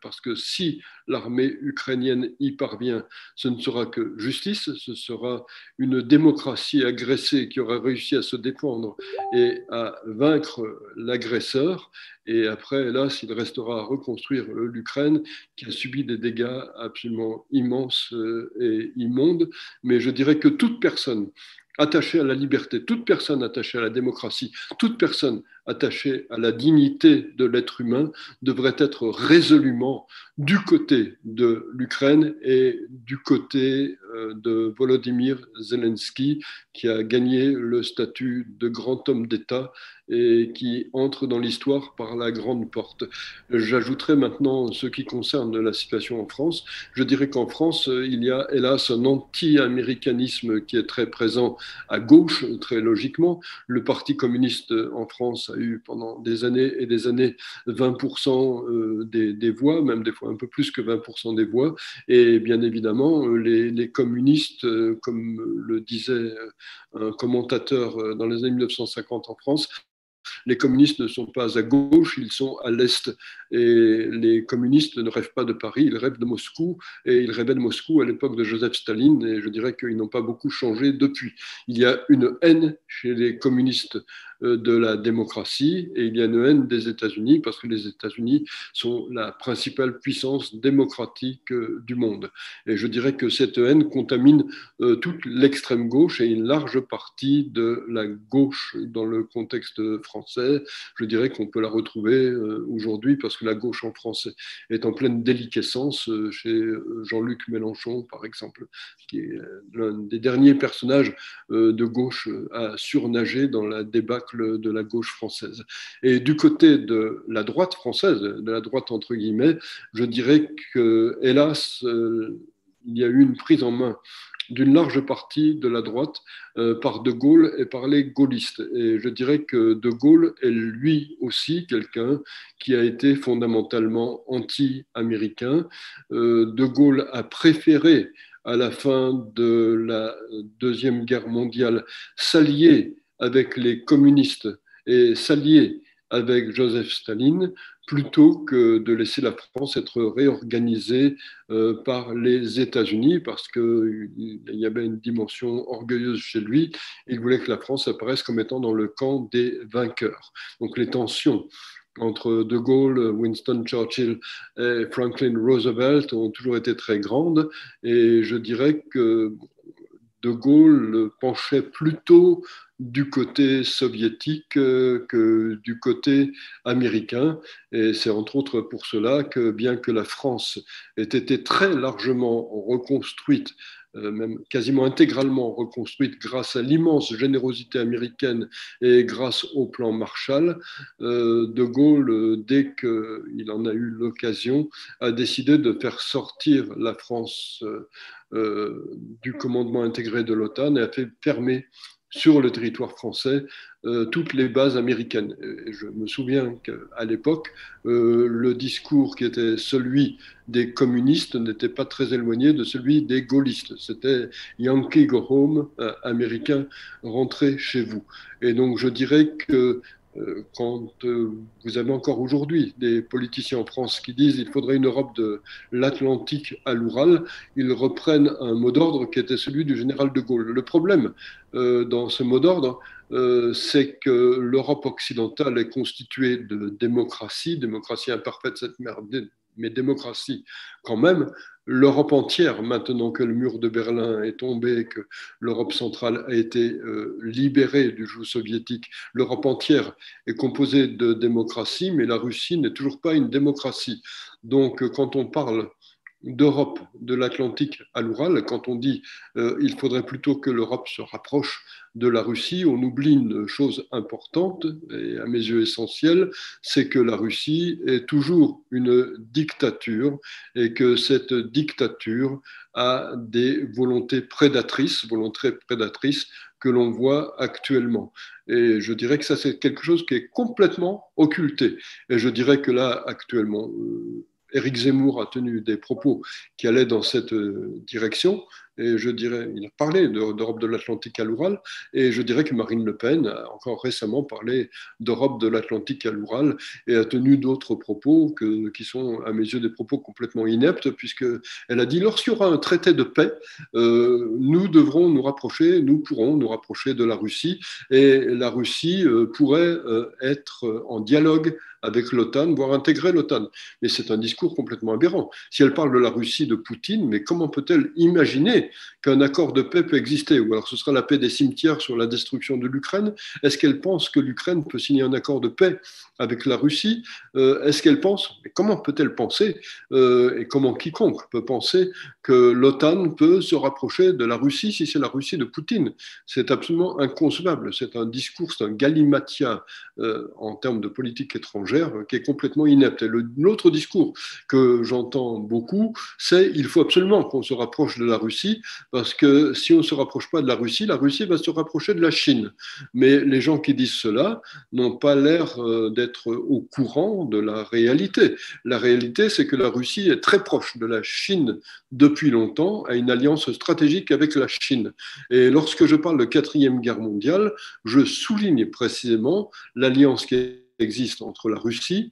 parce que si l'armée ukrainienne y parvient, ce ne sera que justice, ce sera une démocratie agressée qui aura réussi à se défendre et à vaincre l'agresseur. Et après, hélas, il restera à reconstruire l'Ukraine qui a subi des dégâts absolument immenses et immondes. Mais je dirais que toute personne attachée à la liberté, toute personne attachée à la démocratie, toute personne attachée à la dignité de l'être humain devrait être résolument du côté de l'Ukraine et du côté de Volodymyr Zelensky, qui a gagné le statut de grand homme d'État et qui entre dans l'histoire par la grande porte. J'ajouterai maintenant ce qui concerne la situation en France. Je dirais qu'en France, il y a hélas un anti-américanisme qui est très présent à gauche, très logiquement. Le Parti communiste en France a eu pendant des années et des années 20% des voix, même des fois un peu plus que 20% des voix. Et bien évidemment, les communistes, comme le disait un commentateur dans les années 1950 en France, les communistes ne sont pas à gauche, ils sont à l'est. Et les communistes ne rêvent pas de Paris, ils rêvent de Moscou. Et ils rêvaient de Moscou à l'époque de Joseph Staline. Et je dirais qu'ils n'ont pas beaucoup changé depuis. Il y a une haine chez les communistes de la démocratie et il y a une haine des États-Unis parce que les États-Unis sont la principale puissance démocratique du monde. Et je dirais que cette haine contamine toute l'extrême gauche et une large partie de la gauche dans le contexte français. Je dirais qu'on peut la retrouver aujourd'hui parce que la gauche en France est en pleine déliquescence chez Jean-Luc Mélenchon, par exemple, qui est l'un des derniers personnages de gauche à surnager dans la débâcle de la gauche française. Et du côté de la droite française, de la droite entre guillemets, je dirais que, hélas, il y a eu une prise en main d'une large partie de la droite par De Gaulle et par les gaullistes. Et je dirais que De Gaulle est lui aussi quelqu'un qui a été fondamentalement anti-américain. De Gaulle a préféré, à la fin de la Deuxième Guerre mondiale, s'allier avec les communistes et s'allier avec Joseph Staline plutôt que de laisser la France être réorganisée par les États-Unis parce qu'il y avait une dimension orgueilleuse chez lui. Il voulait que la France apparaisse comme étant dans le camp des vainqueurs. Donc les tensions entre De Gaulle, Winston Churchill et Franklin Roosevelt ont toujours été très grandes et je dirais que De Gaulle penchait plutôt du côté soviétique que du côté américain. Et c'est entre autres pour cela que bien que la France ait été très largement reconstruite, même quasiment intégralement reconstruite grâce à l'immense générosité américaine et grâce au plan Marshall, De Gaulle, dès qu'il en a eu l'occasion, a décidé de faire sortir la France du commandement intégré de l'OTAN et a fait fermer sur le territoire français toutes les bases américaines. Et je me souviens qu'à l'époque, le discours qui était celui des communistes n'était pas très éloigné de celui des gaullistes. C'était Yankee go home, américain, rentrez chez vous. Et donc je dirais que quand vous avez encore aujourd'hui des politiciens en France qui disent qu'il faudrait une Europe de l'Atlantique à l'Oural, ils reprennent un mot d'ordre qui était celui du général de Gaulle. Le problème dans ce mot d'ordre, c'est que l'Europe occidentale est constituée de démocratie, démocratie imparfaite, cette merde, mais démocratie quand même. L'Europe entière, maintenant que le mur de Berlin est tombé, que l'Europe centrale a été libérée du joug soviétique, l'Europe entière est composée de démocratie, mais la Russie n'est toujours pas une démocratie. Donc, quand on parle d'Europe, de l'Atlantique à l'Oural, quand on dit il faudrait plutôt que l'Europe se rapproche de la Russie, on oublie une chose importante et à mes yeux essentielle, c'est que la Russie est toujours une dictature et que cette dictature a des volontés prédatrices que l'on voit actuellement. Et je dirais que ça, c'est quelque chose qui est complètement occulté. Et je dirais que là, actuellement, Éric Zemmour a tenu des propos qui allaient dans cette direction. Et je dirais, il a parlé d'Europe de l'Atlantique à l'Oural, et je dirais que Marine Le Pen a encore récemment parlé d'Europe de l'Atlantique à l'Oural et a tenu d'autres propos qui sont, à mes yeux, des propos complètement ineptes, puisqu'elle a dit lorsqu'il y aura un traité de paix, nous devrons nous rapprocher, nous pourrons nous rapprocher de la Russie, et la Russie pourrait être en dialogue avec l'OTAN, voire intégrer l'OTAN. Mais c'est un discours complètement aberrant. Si elle parle de la Russie de Poutine, mais comment peut-elle imaginer qu'un accord de paix peut exister? Ou alors ce sera la paix des cimetières sur la destruction de l'Ukraine? Est-ce qu'elle pense que l'Ukraine peut signer un accord de paix avec la Russie? Est-ce qu'elle pense, mais comment peut-elle penser, et comment quiconque peut penser que l'OTAN peut se rapprocher de la Russie si c'est la Russie de Poutine? C'est absolument inconcevable. C'est un discours, c'est un galimatia en termes de politique étrangère qui est complètement inepte. Et l'autre discours que j'entends beaucoup, c'est il faut absolument qu'on se rapproche de la Russie, parce que si on ne se rapproche pas de la Russie va se rapprocher de la Chine. Mais les gens qui disent cela n'ont pas l'air d'être au courant de la réalité. La réalité, c'est que la Russie est très proche de la Chine depuis longtemps, a une alliance stratégique avec la Chine. Et lorsque je parle de 4e guerre mondiale, je souligne précisément l'alliance qui existe entre la Russie,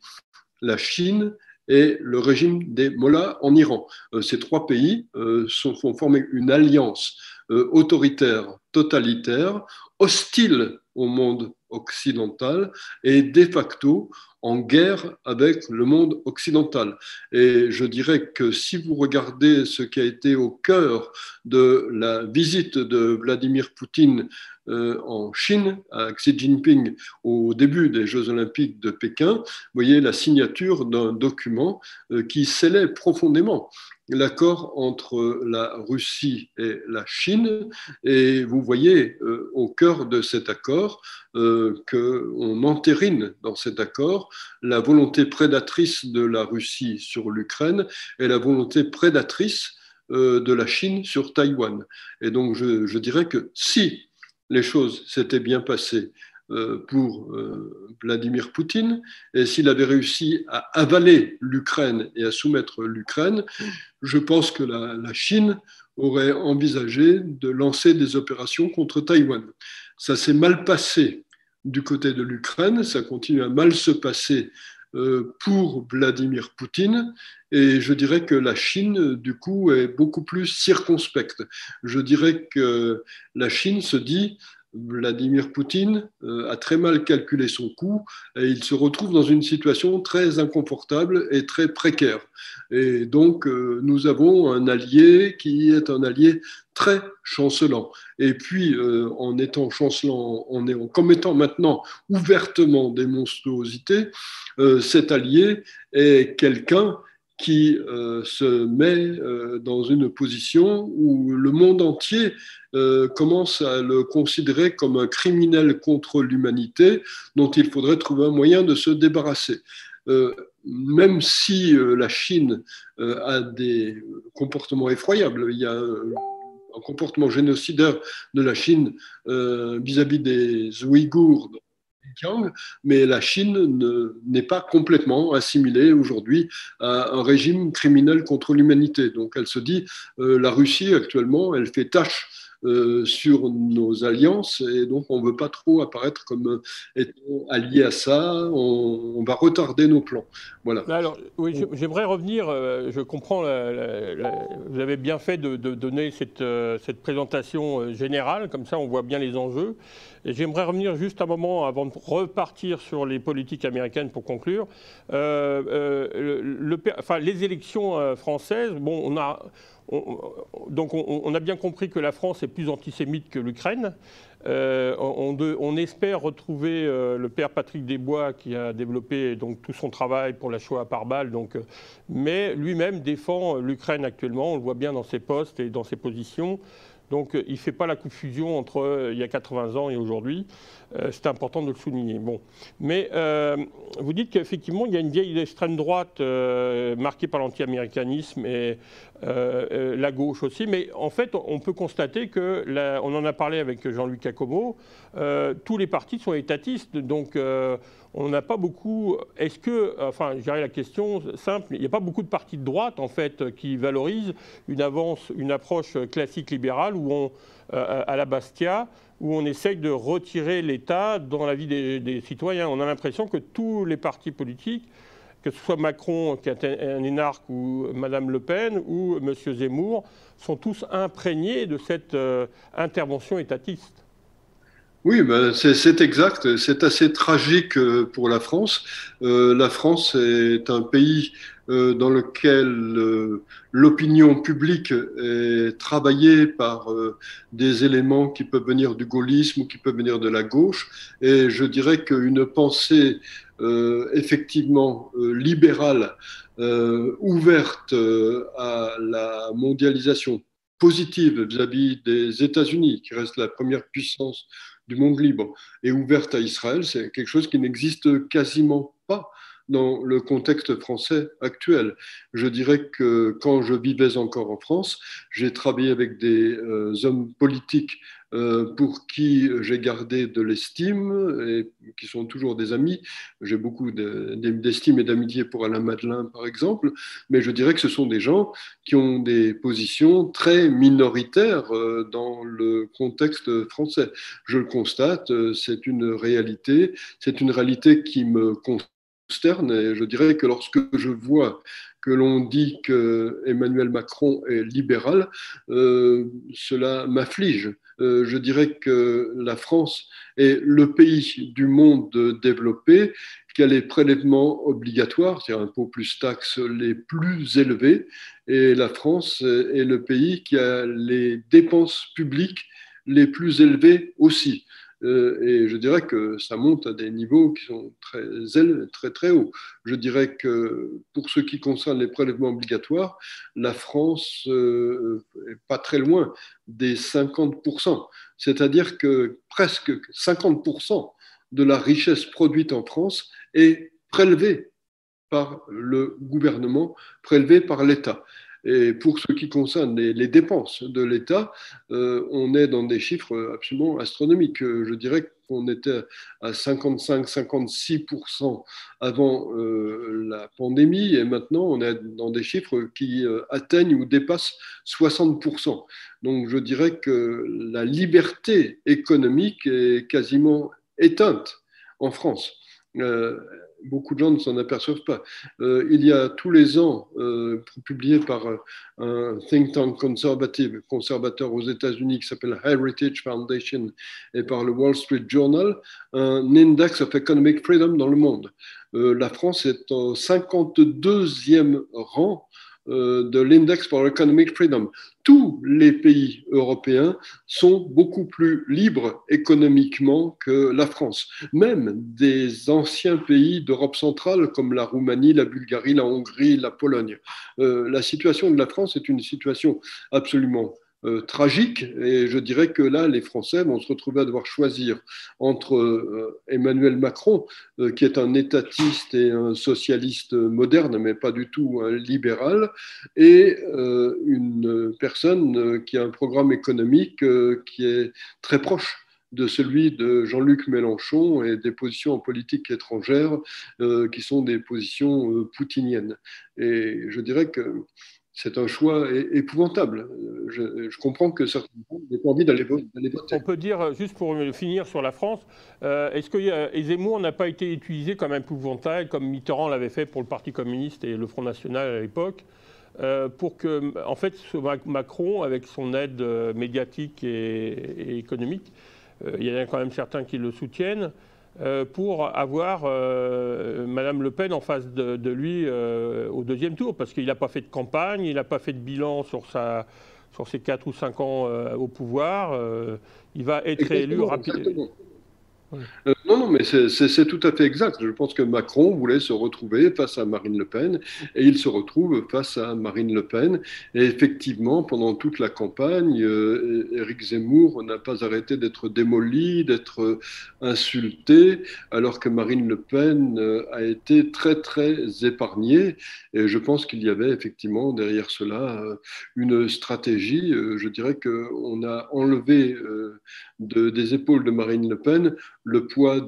la Chine et le régime des Mollahs en Iran. Ces trois pays font former une alliance autoritaire, totalitaire, hostile au monde occidental et de facto en guerre avec le monde occidental. Et je dirais que si vous regardez ce qui a été au cœur de la visite de Vladimir Poutine en Chine, à Xi Jinping, au début des Jeux Olympiques de Pékin, vous voyez la signature d'un document qui scellait profondément l'accord entre la Russie et la Chine. Et vous voyez au cœur de cet accord qu'on entérine dans cet accord la volonté prédatrice de la Russie sur l'Ukraine et la volonté prédatrice de la Chine sur Taïwan. Et donc je dirais que si les choses s'étaient bien passées pour Vladimir Poutine, et s'il avait réussi à avaler l'Ukraine et à soumettre l'Ukraine, je pense que la Chine aurait envisagé de lancer des opérations contre Taïwan. Ça s'est mal passé du côté de l'Ukraine, ça continue à mal se passer pour Vladimir Poutine, et je dirais que la Chine, du coup, est beaucoup plus circonspecte. Je dirais que la Chine se dit Vladimir Poutine a très mal calculé son coup et il se retrouve dans une situation très inconfortable et très précaire. Et donc, nous avons un allié qui est un allié très chancelant. Et puis, en étant chancelant, en commettant maintenant ouvertement des monstruosités, cet allié est quelqu'un qui se met dans une position où le monde entier commence à le considérer comme un criminel contre l'humanité dont il faudrait trouver un moyen de se débarrasser. Même si la Chine a des comportements effroyables, il y a un comportement génocidaire de la Chine vis-à-vis des Ouïghours, mais la Chine n'est pas complètement assimilée aujourd'hui à un régime criminel contre l'humanité. Donc elle se dit, la Russie actuellement, elle fait tâche sur nos alliances et donc on ne veut pas trop apparaître comme étant allié à ça, on va retarder nos plans. Voilà. Alors, oui, j'aimerais revenir, je comprends, vous avez bien fait de donner cette présentation générale, comme ça on voit bien les enjeux. Et j'aimerais revenir juste un moment avant de repartir sur les politiques américaines pour conclure. Les élections françaises, bon, on a bien compris que la France est plus antisémite que l'Ukraine. On espère retrouver le père Patrick Desbois qui a développé donc, tout son travail pour la Shoah par balle, mais lui-même défend l'Ukraine actuellement, on le voit bien dans ses postes et dans ses positions. Donc il ne fait pas la confusion entre il y a 80 ans et aujourd'hui. C'est important de le souligner. Bon. Mais vous dites qu'effectivement, il y a une vieille extrême droite marquée par l'anti-américanisme et la gauche aussi. Mais en fait, on peut constater que, on en a parlé avec Jean-Luc Akomo, tous les partis sont étatistes. Donc on n'a pas beaucoup. Est-ce que, enfin, je dirais la question simple, il n'y a pas beaucoup de partis de droite en fait qui valorisent une approche classique libérale où à la Bastia, où on essaye de retirer l'État dans la vie des citoyens. On a l'impression que tous les partis politiques, que ce soit Macron qui est un énarque ou Madame Le Pen ou Monsieur Zemmour, sont tous imprégnés de cette intervention étatiste. Oui, ben c'est exact. C'est assez tragique pour la France. La France est un pays dans lequel l'opinion publique est travaillée par des éléments qui peuvent venir du gaullisme ou qui peuvent venir de la gauche. Et je dirais qu'une pensée effectivement libérale, ouverte à la mondialisation positive vis-à-vis des États-Unis, qui reste la première puissance du monde libre, et ouverte à Israël, c'est quelque chose qui n'existe quasiment pas dans le contexte français actuel. Je dirais que quand je vivais encore en France, j'ai travaillé avec des hommes politiques pour qui j'ai gardé de l'estime et qui sont toujours des amis. J'ai beaucoup d'estime et d'amitié pour Alain Madelin, par exemple, mais je dirais que ce sont des gens qui ont des positions très minoritaires dans le contexte français. Je le constate, c'est une réalité qui me consterne et je dirais que lorsque je vois que l'on dit que Emmanuel Macron est libéral, cela m'afflige. Je dirais que la France est le pays du monde développé qui a les prélèvements obligatoires, c'est-à-dire impôts plus taxes les plus élevés, et la France est le pays qui a les dépenses publiques les plus élevées aussi. Et je dirais que ça monte à des niveaux qui sont très, très hauts. Je dirais que pour ce qui concerne les prélèvements obligatoires, la France est pas très loin des 50%. C'est-à-dire que presque 50% de la richesse produite en France est prélevée par le gouvernement, prélevée par l'État. Et pour ce qui concerne les dépenses de l'État, on est dans des chiffres absolument astronomiques. Je dirais qu'on était à 55-56% avant la pandémie et maintenant on est dans des chiffres qui atteignent ou dépassent 60%. Donc je dirais que la liberté économique est quasiment éteinte en France. Beaucoup de gens ne s'en aperçoivent pas. Il y a tous les ans, publié par un think tank conservateur aux États-Unis qui s'appelle Heritage Foundation et par le Wall Street Journal, un Index of Economic Freedom dans le monde. La France est au 52e rang de l'Index for Economic Freedom. Tous les pays européens sont beaucoup plus libres économiquement que la France. Même des anciens pays d'Europe centrale comme la Roumanie, la Bulgarie, la Hongrie, la Pologne. La situation de la France est une situation absolument tragique. Et je dirais que là, les Français vont se retrouver à devoir choisir entre Emmanuel Macron, qui est un étatiste et un socialiste moderne, mais pas du tout un libéral, et une personne qui a un programme économique qui est très proche de celui de Jean-Luc Mélenchon et des positions en politique étrangère qui sont des positions poutiniennes. Et je dirais que c'est un choix épouvantable. Je comprends que certains n'aient pas envie d'aller voter. On peut dire, juste pour finir sur la France, est-ce que Zemmour n'a pas été utilisé comme un épouvantail, comme Mitterrand l'avait fait pour le Parti communiste et le Front National à l'époque, pour que, en fait, Macron, avec son aide médiatique et économique, il y en a quand même certains qui le soutiennent, pour avoir Madame Le Pen en face de lui au deuxième tour, parce qu'il n'a pas fait de campagne, il n'a pas fait de bilan sur ses 4 ou 5 ans au pouvoir. Il va être réélu rapidement. Non, non, mais c'est tout à fait exact. Je pense que Macron voulait se retrouver face à Marine Le Pen et il se retrouve face à Marine Le Pen. Et effectivement, pendant toute la campagne, Éric Zemmour n'a pas arrêté d'être démoli, d'être insulté, alors que Marine Le Pen a été très, très épargnée. Et je pense qu'il y avait effectivement derrière cela une stratégie. Je dirais qu'on a enlevé des épaules de Marine Le Pen le poids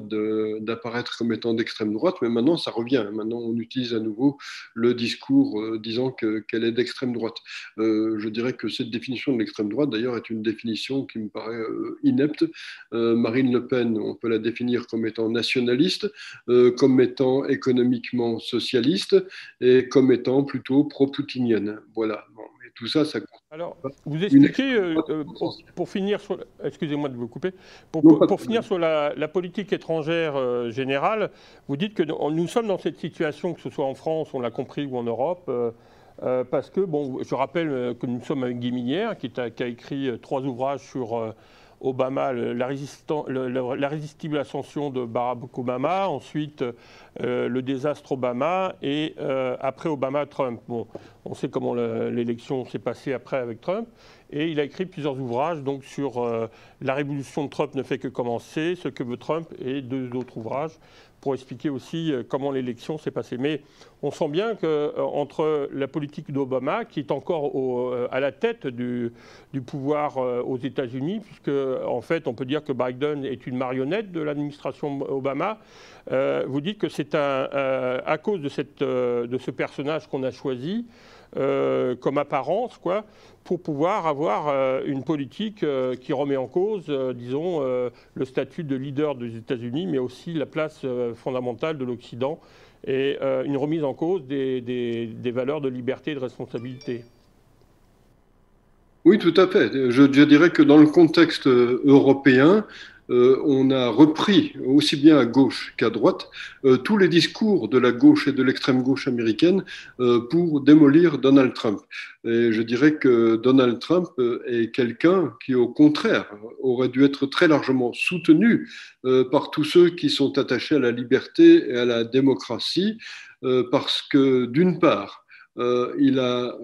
d'apparaître comme étant d'extrême droite, mais maintenant ça revient. Maintenant on utilise à nouveau le discours disant qu'elle est d'extrême droite. Je dirais que cette définition de l'extrême droite, d'ailleurs, est une définition qui me paraît inepte. Marine Le Pen, on peut la définir comme étant nationaliste, comme étant économiquement socialiste et comme étant plutôt pro-poutinienne. Voilà. Bon, et tout ça, ça. Alors, vous expliquez, pour finir sur, excusez-moi de vous couper, pour finir sur la politique étrangère générale, vous dites que nous sommes dans cette situation, que ce soit en France, on l'a compris, ou en Europe, parce que, bon, je rappelle que nous sommes avec Guy Minière, qui a écrit 3 ouvrages sur Obama, l'irrésistible ascension de Barack Obama, ensuite le désastre Obama et après Obama, Trump. Bon, on sait comment l'élection s'est passée après avec Trump. Et il a écrit plusieurs ouvrages donc, sur la révolution de Trump ne fait que commencer, ce que veut Trump, et 2 autres ouvrages pour expliquer aussi comment l'élection s'est passée. Mais on sent bien qu'entre la politique d'Obama, qui est encore à la tête du pouvoir aux États-Unis, puisque en fait on peut dire que Biden est une marionnette de l'administration Obama, vous dites que c'est à cause de ce personnage qu'on a choisi comme apparence, quoi, pour pouvoir avoir une politique qui remet en cause, disons, le statut de leader des États-Unis, mais aussi la place fondamentale de l'Occident et une remise en cause des valeurs de liberté et de responsabilité. Oui, tout à fait. Je dirais que dans le contexte européen, on a repris, aussi bien à gauche qu'à droite, tous les discours de la gauche et de l'extrême gauche américaine pour démolir Donald Trump. Et je dirais que Donald Trump est quelqu'un qui, au contraire, aurait dû être très largement soutenu par tous ceux qui sont attachés à la liberté et à la démocratie, parce que, d'une part, il a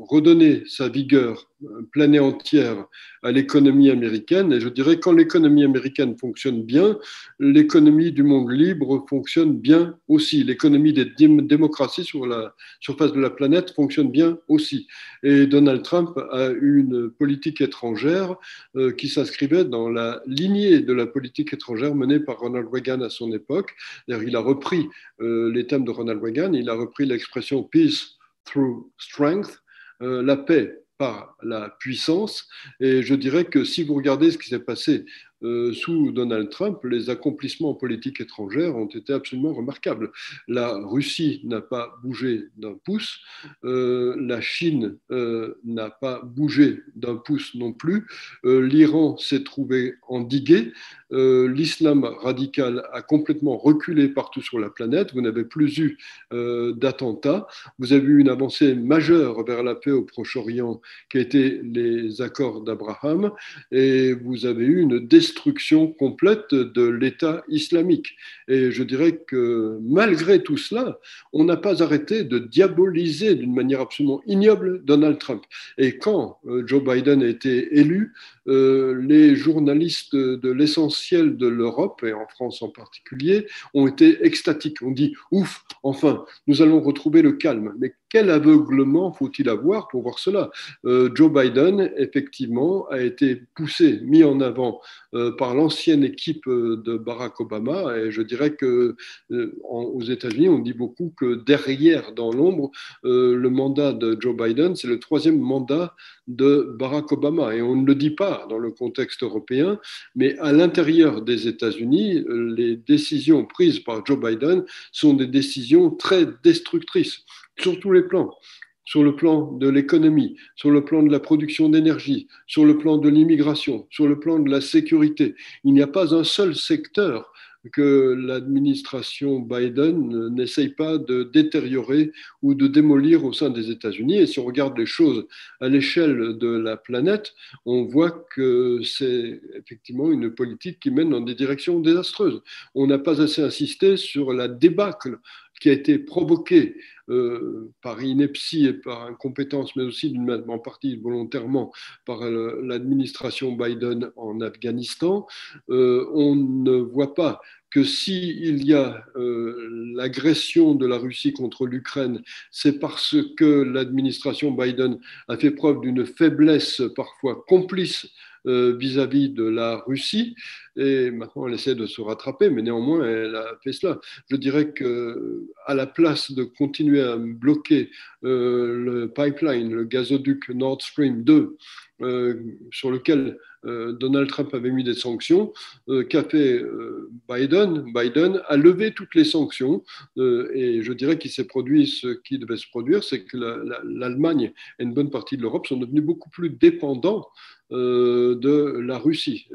redonné sa vigueur pleine et entière à l'économie américaine. Et je dirais que quand l'économie américaine fonctionne bien, l'économie du monde libre fonctionne bien aussi. L'économie des démocraties sur la surface de la planète fonctionne bien aussi. Et Donald Trump a une politique étrangère qui s'inscrivait dans la lignée de la politique étrangère menée par Ronald Reagan à son époque. Il a repris les thèmes de Ronald Reagan, il a repris l'expression peace through strength, la paix par la puissance. Et je dirais que si vous regardez ce qui s'est passé sous Donald Trump, les accomplissements en politique étrangère ont été absolument remarquables. La Russie n'a pas bougé d'un pouce, la Chine n'a pas bougé d'un pouce non plus, l'Iran s'est trouvé endigué, l'islam radical a complètement reculé partout sur la planète, vous n'avez plus eu d'attentats, vous avez eu une avancée majeure vers la paix au Proche-Orient qui a été les accords d'Abraham, et vous avez eu une décision destruction complète de l'État islamique. Et je dirais que malgré tout cela, on n'a pas arrêté de diaboliser d'une manière absolument ignoble Donald Trump. Et quand Joe Biden a été élu, les journalistes de l'essentiel de l'Europe, et en France en particulier, ont été extatiques. On dit, ouf, enfin, nous allons retrouver le calme. Mais quel aveuglement faut-il avoir pour voir cela? Joe Biden, effectivement, a été poussé, mis en avant par l'ancienne équipe de Barack Obama. Et je dirais que aux États-Unis, on dit beaucoup que derrière, dans l'ombre, le mandat de Joe Biden, c'est le 3e mandat de Barack Obama. Et on ne le dit pas dans le contexte européen, mais à l'intérieur des États-Unis, les décisions prises par Joe Biden sont des décisions très destructrices sur tous les plans. Sur le plan de l'économie, sur le plan de la production d'énergie, sur le plan de l'immigration, sur le plan de la sécurité. Il n'y a pas un seul secteur que l'administration Biden n'essaye pas de détériorer ou de démolir au sein des États-Unis. Et si on regarde les choses à l'échelle de la planète, on voit que c'est effectivement une politique qui mène dans des directions désastreuses. On n'a pas assez insisté sur la débâcle qui a été provoquée par ineptie et par incompétence, mais aussi en partie volontairement par l'administration Biden en Afghanistan. On ne voit pas que s'il y a l'agression de la Russie contre l'Ukraine, c'est parce que l'administration Biden a fait preuve d'une faiblesse parfois complice vis-à-vis de la Russie. Et maintenant, elle essaie de se rattraper, mais néanmoins, elle a fait cela. Je dirais qu'à la place de continuer à bloquer le pipeline, le gazoduc Nord Stream 2, sur lequel Donald Trump avait mis des sanctions, qu'a fait Biden? Biden a levé toutes les sanctions et je dirais qu'il s'est produit ce qui devait se produire, c'est que l'Allemagne et une bonne partie de l'Europe sont devenus beaucoup plus dépendants de la Russie.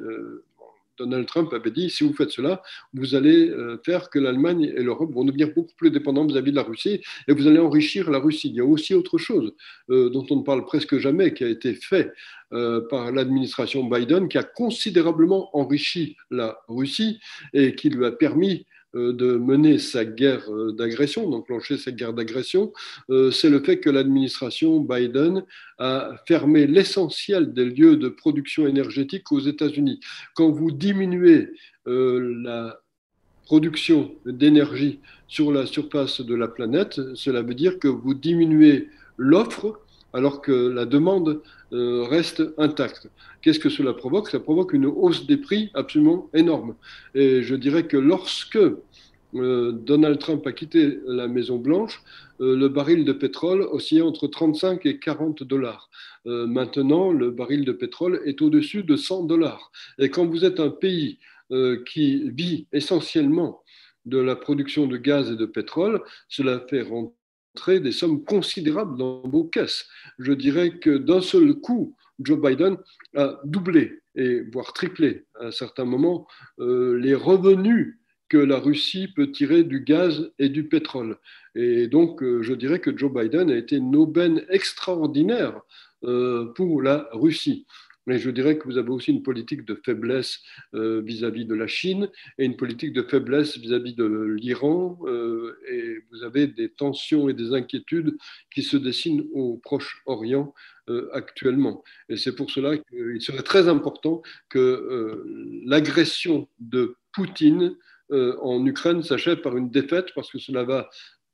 Donald Trump avait dit, si vous faites cela, vous allez faire que l'Allemagne et l'Europe vont devenir beaucoup plus dépendantes vis-à-vis de la Russie et vous allez enrichir la Russie. Il y a aussi autre chose dont on ne parle presque jamais, qui a été fait par l'administration Biden, qui a considérablement enrichi la Russie et qui lui a permis de mener sa guerre d'agression, d'enclencher cette guerre d'agression, c'est le fait que l'administration Biden a fermé l'essentiel des lieux de production énergétique aux États-Unis. Quand vous diminuez la production d'énergie sur la surface de la planète, cela veut dire que vous diminuez l'offre alors que la demande reste intacte. Qu'est-ce que cela provoque? Ça provoque une hausse des prix absolument énorme. Et je dirais que lorsque Donald Trump a quitté la Maison-Blanche, le baril de pétrole oscillait entre 35 et 40 dollars. Maintenant, le baril de pétrole est au-dessus de 100 dollars. Et quand vous êtes un pays qui vit essentiellement de la production de gaz et de pétrole, cela fait rentrer des sommes considérables dans vos caisses. Je dirais que d'un seul coup, Joe Biden a doublé et voire triplé à certains moments les revenus que la Russie peut tirer du gaz et du pétrole. Et donc, je dirais que Joe Biden a été une aubaine extraordinaire pour la Russie. Mais je dirais que vous avez aussi une politique de faiblesse vis-à-vis de la Chine et une politique de faiblesse vis-à-vis de l'Iran. Et vous avez des tensions et des inquiétudes qui se dessinent au Proche-Orient actuellement. Et c'est pour cela qu'il serait très important que l'agression de Poutine en Ukraine s'achève par une défaite, parce que cela va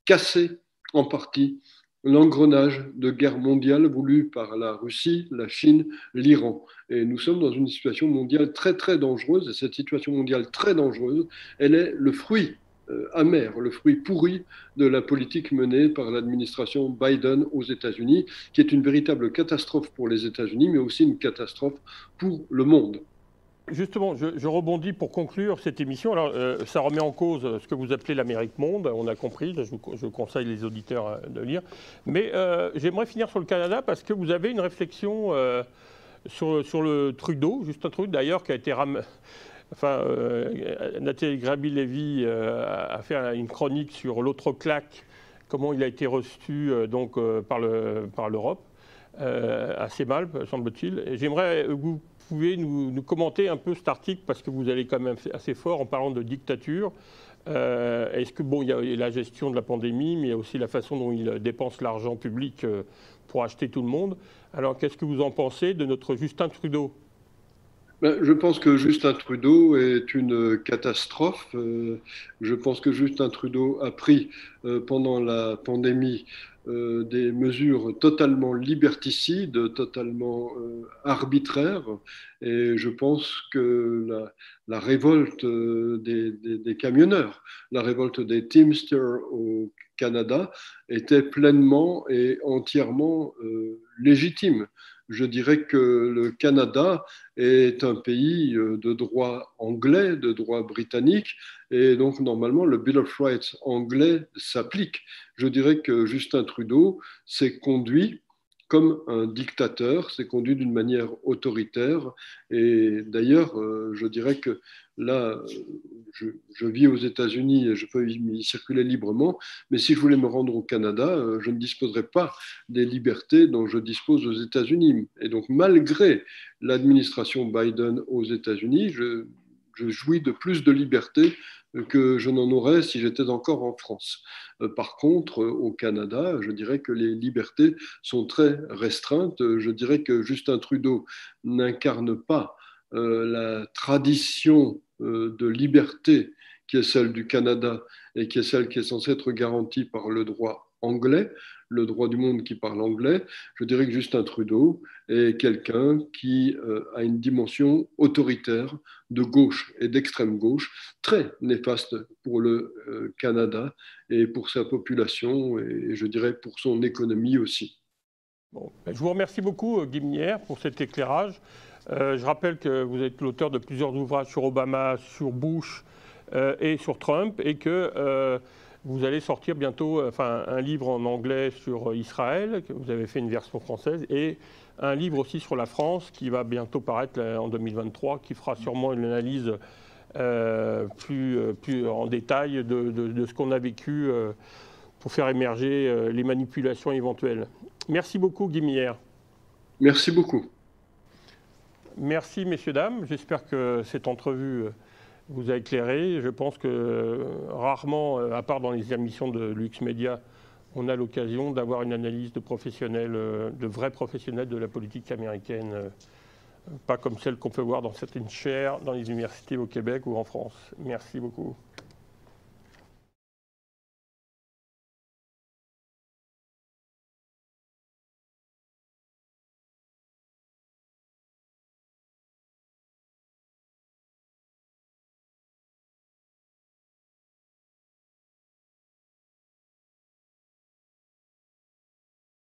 casser en partie l'engrenage de guerre mondiale voulu par la Russie, la Chine, l'Iran. Et nous sommes dans une situation mondiale très très dangereuse, et cette situation mondiale très dangereuse, elle est le fruit amer, le fruit pourri de la politique menée par l'administration Biden aux États-Unis, qui est une véritable catastrophe pour les États-Unis, mais aussi une catastrophe pour le monde. Justement, je rebondis pour conclure cette émission. Alors, ça remet en cause ce que vous appelez l'Amérique monde, on a compris, je conseille les auditeurs de lire. Mais j'aimerais finir sur le Canada parce que vous avez une réflexion sur le Trudeau, Justin Trudeau d'ailleurs, qui a été Nathalie Graby-Lévy a fait une chronique sur l'autre claque, comment il a été reçu par l'Europe. Assez mal, semble-t-il. J'aimerais que vous pouvez nous commenter un peu cet article, parce que vous allez quand même assez fort en parlant de dictature. Est-ce que, bon, il y a la gestion de la pandémie, mais il y a aussi la façon dont il dépense l'argent public pour acheter tout le monde. Alors, qu'est-ce que vous en pensez de notre Justin Trudeau? Ben, je pense que Justin Trudeau est une catastrophe. Je pense que Justin Trudeau a pris pendant la pandémie des mesures totalement liberticides, totalement arbitraires. Et je pense que la révolte des camionneurs, la révolte des Teamsters au Canada était pleinement et entièrement légitime. Je dirais que le Canada est un pays de droit anglais, de droit britannique, et donc normalement le Bill of Rights anglais s'applique. Je dirais que Justin Trudeau s'est conduit comme un dictateur, s'est conduit d'une manière autoritaire, et d'ailleurs je dirais que là, je vis aux États-Unis et je peux y circuler librement, mais si je voulais me rendre au Canada, je ne disposerais pas des libertés dont je dispose aux États-Unis. Et donc, malgré l'administration Biden aux États-Unis, je jouis de plus de liberté que je n'en aurais si j'étais encore en France. Par contre, au Canada, je dirais que les libertés sont très restreintes. Je dirais que Justin Trudeau n'incarne pas la tradition de liberté qui est celle du Canada et qui est celle qui est censée être garantie par le droit anglais, le droit du monde qui parle anglais. Je dirais que Justin Trudeau est quelqu'un qui a une dimension autoritaire de gauche et d'extrême gauche très néfaste pour le Canada et pour sa population et je dirais pour son économie aussi. Bon, je vous remercie beaucoup, Guy Minière, pour cet éclairage. Je rappelle que vous êtes l'auteur de plusieurs ouvrages sur Obama, sur Bush et sur Trump, et que vous allez sortir bientôt un livre en anglais sur Israël, que vous avez fait une version française, et un livre aussi sur la France qui va bientôt paraître en 2023, qui fera sûrement une analyse plus en détail de ce qu'on a vécu pour faire émerger les manipulations éventuelles. Merci beaucoup, Guy Minière. Merci beaucoup. Merci, messieurs, dames. J'espère que cette entrevue vous a éclairé. Je pense que rarement, à part dans les émissions de Lux Media, on a l'occasion d'avoir une analyse de professionnels, de vrais professionnels de la politique américaine, pas comme celle qu'on peut voir dans certaines chaires dans les universités au Québec ou en France. Merci beaucoup.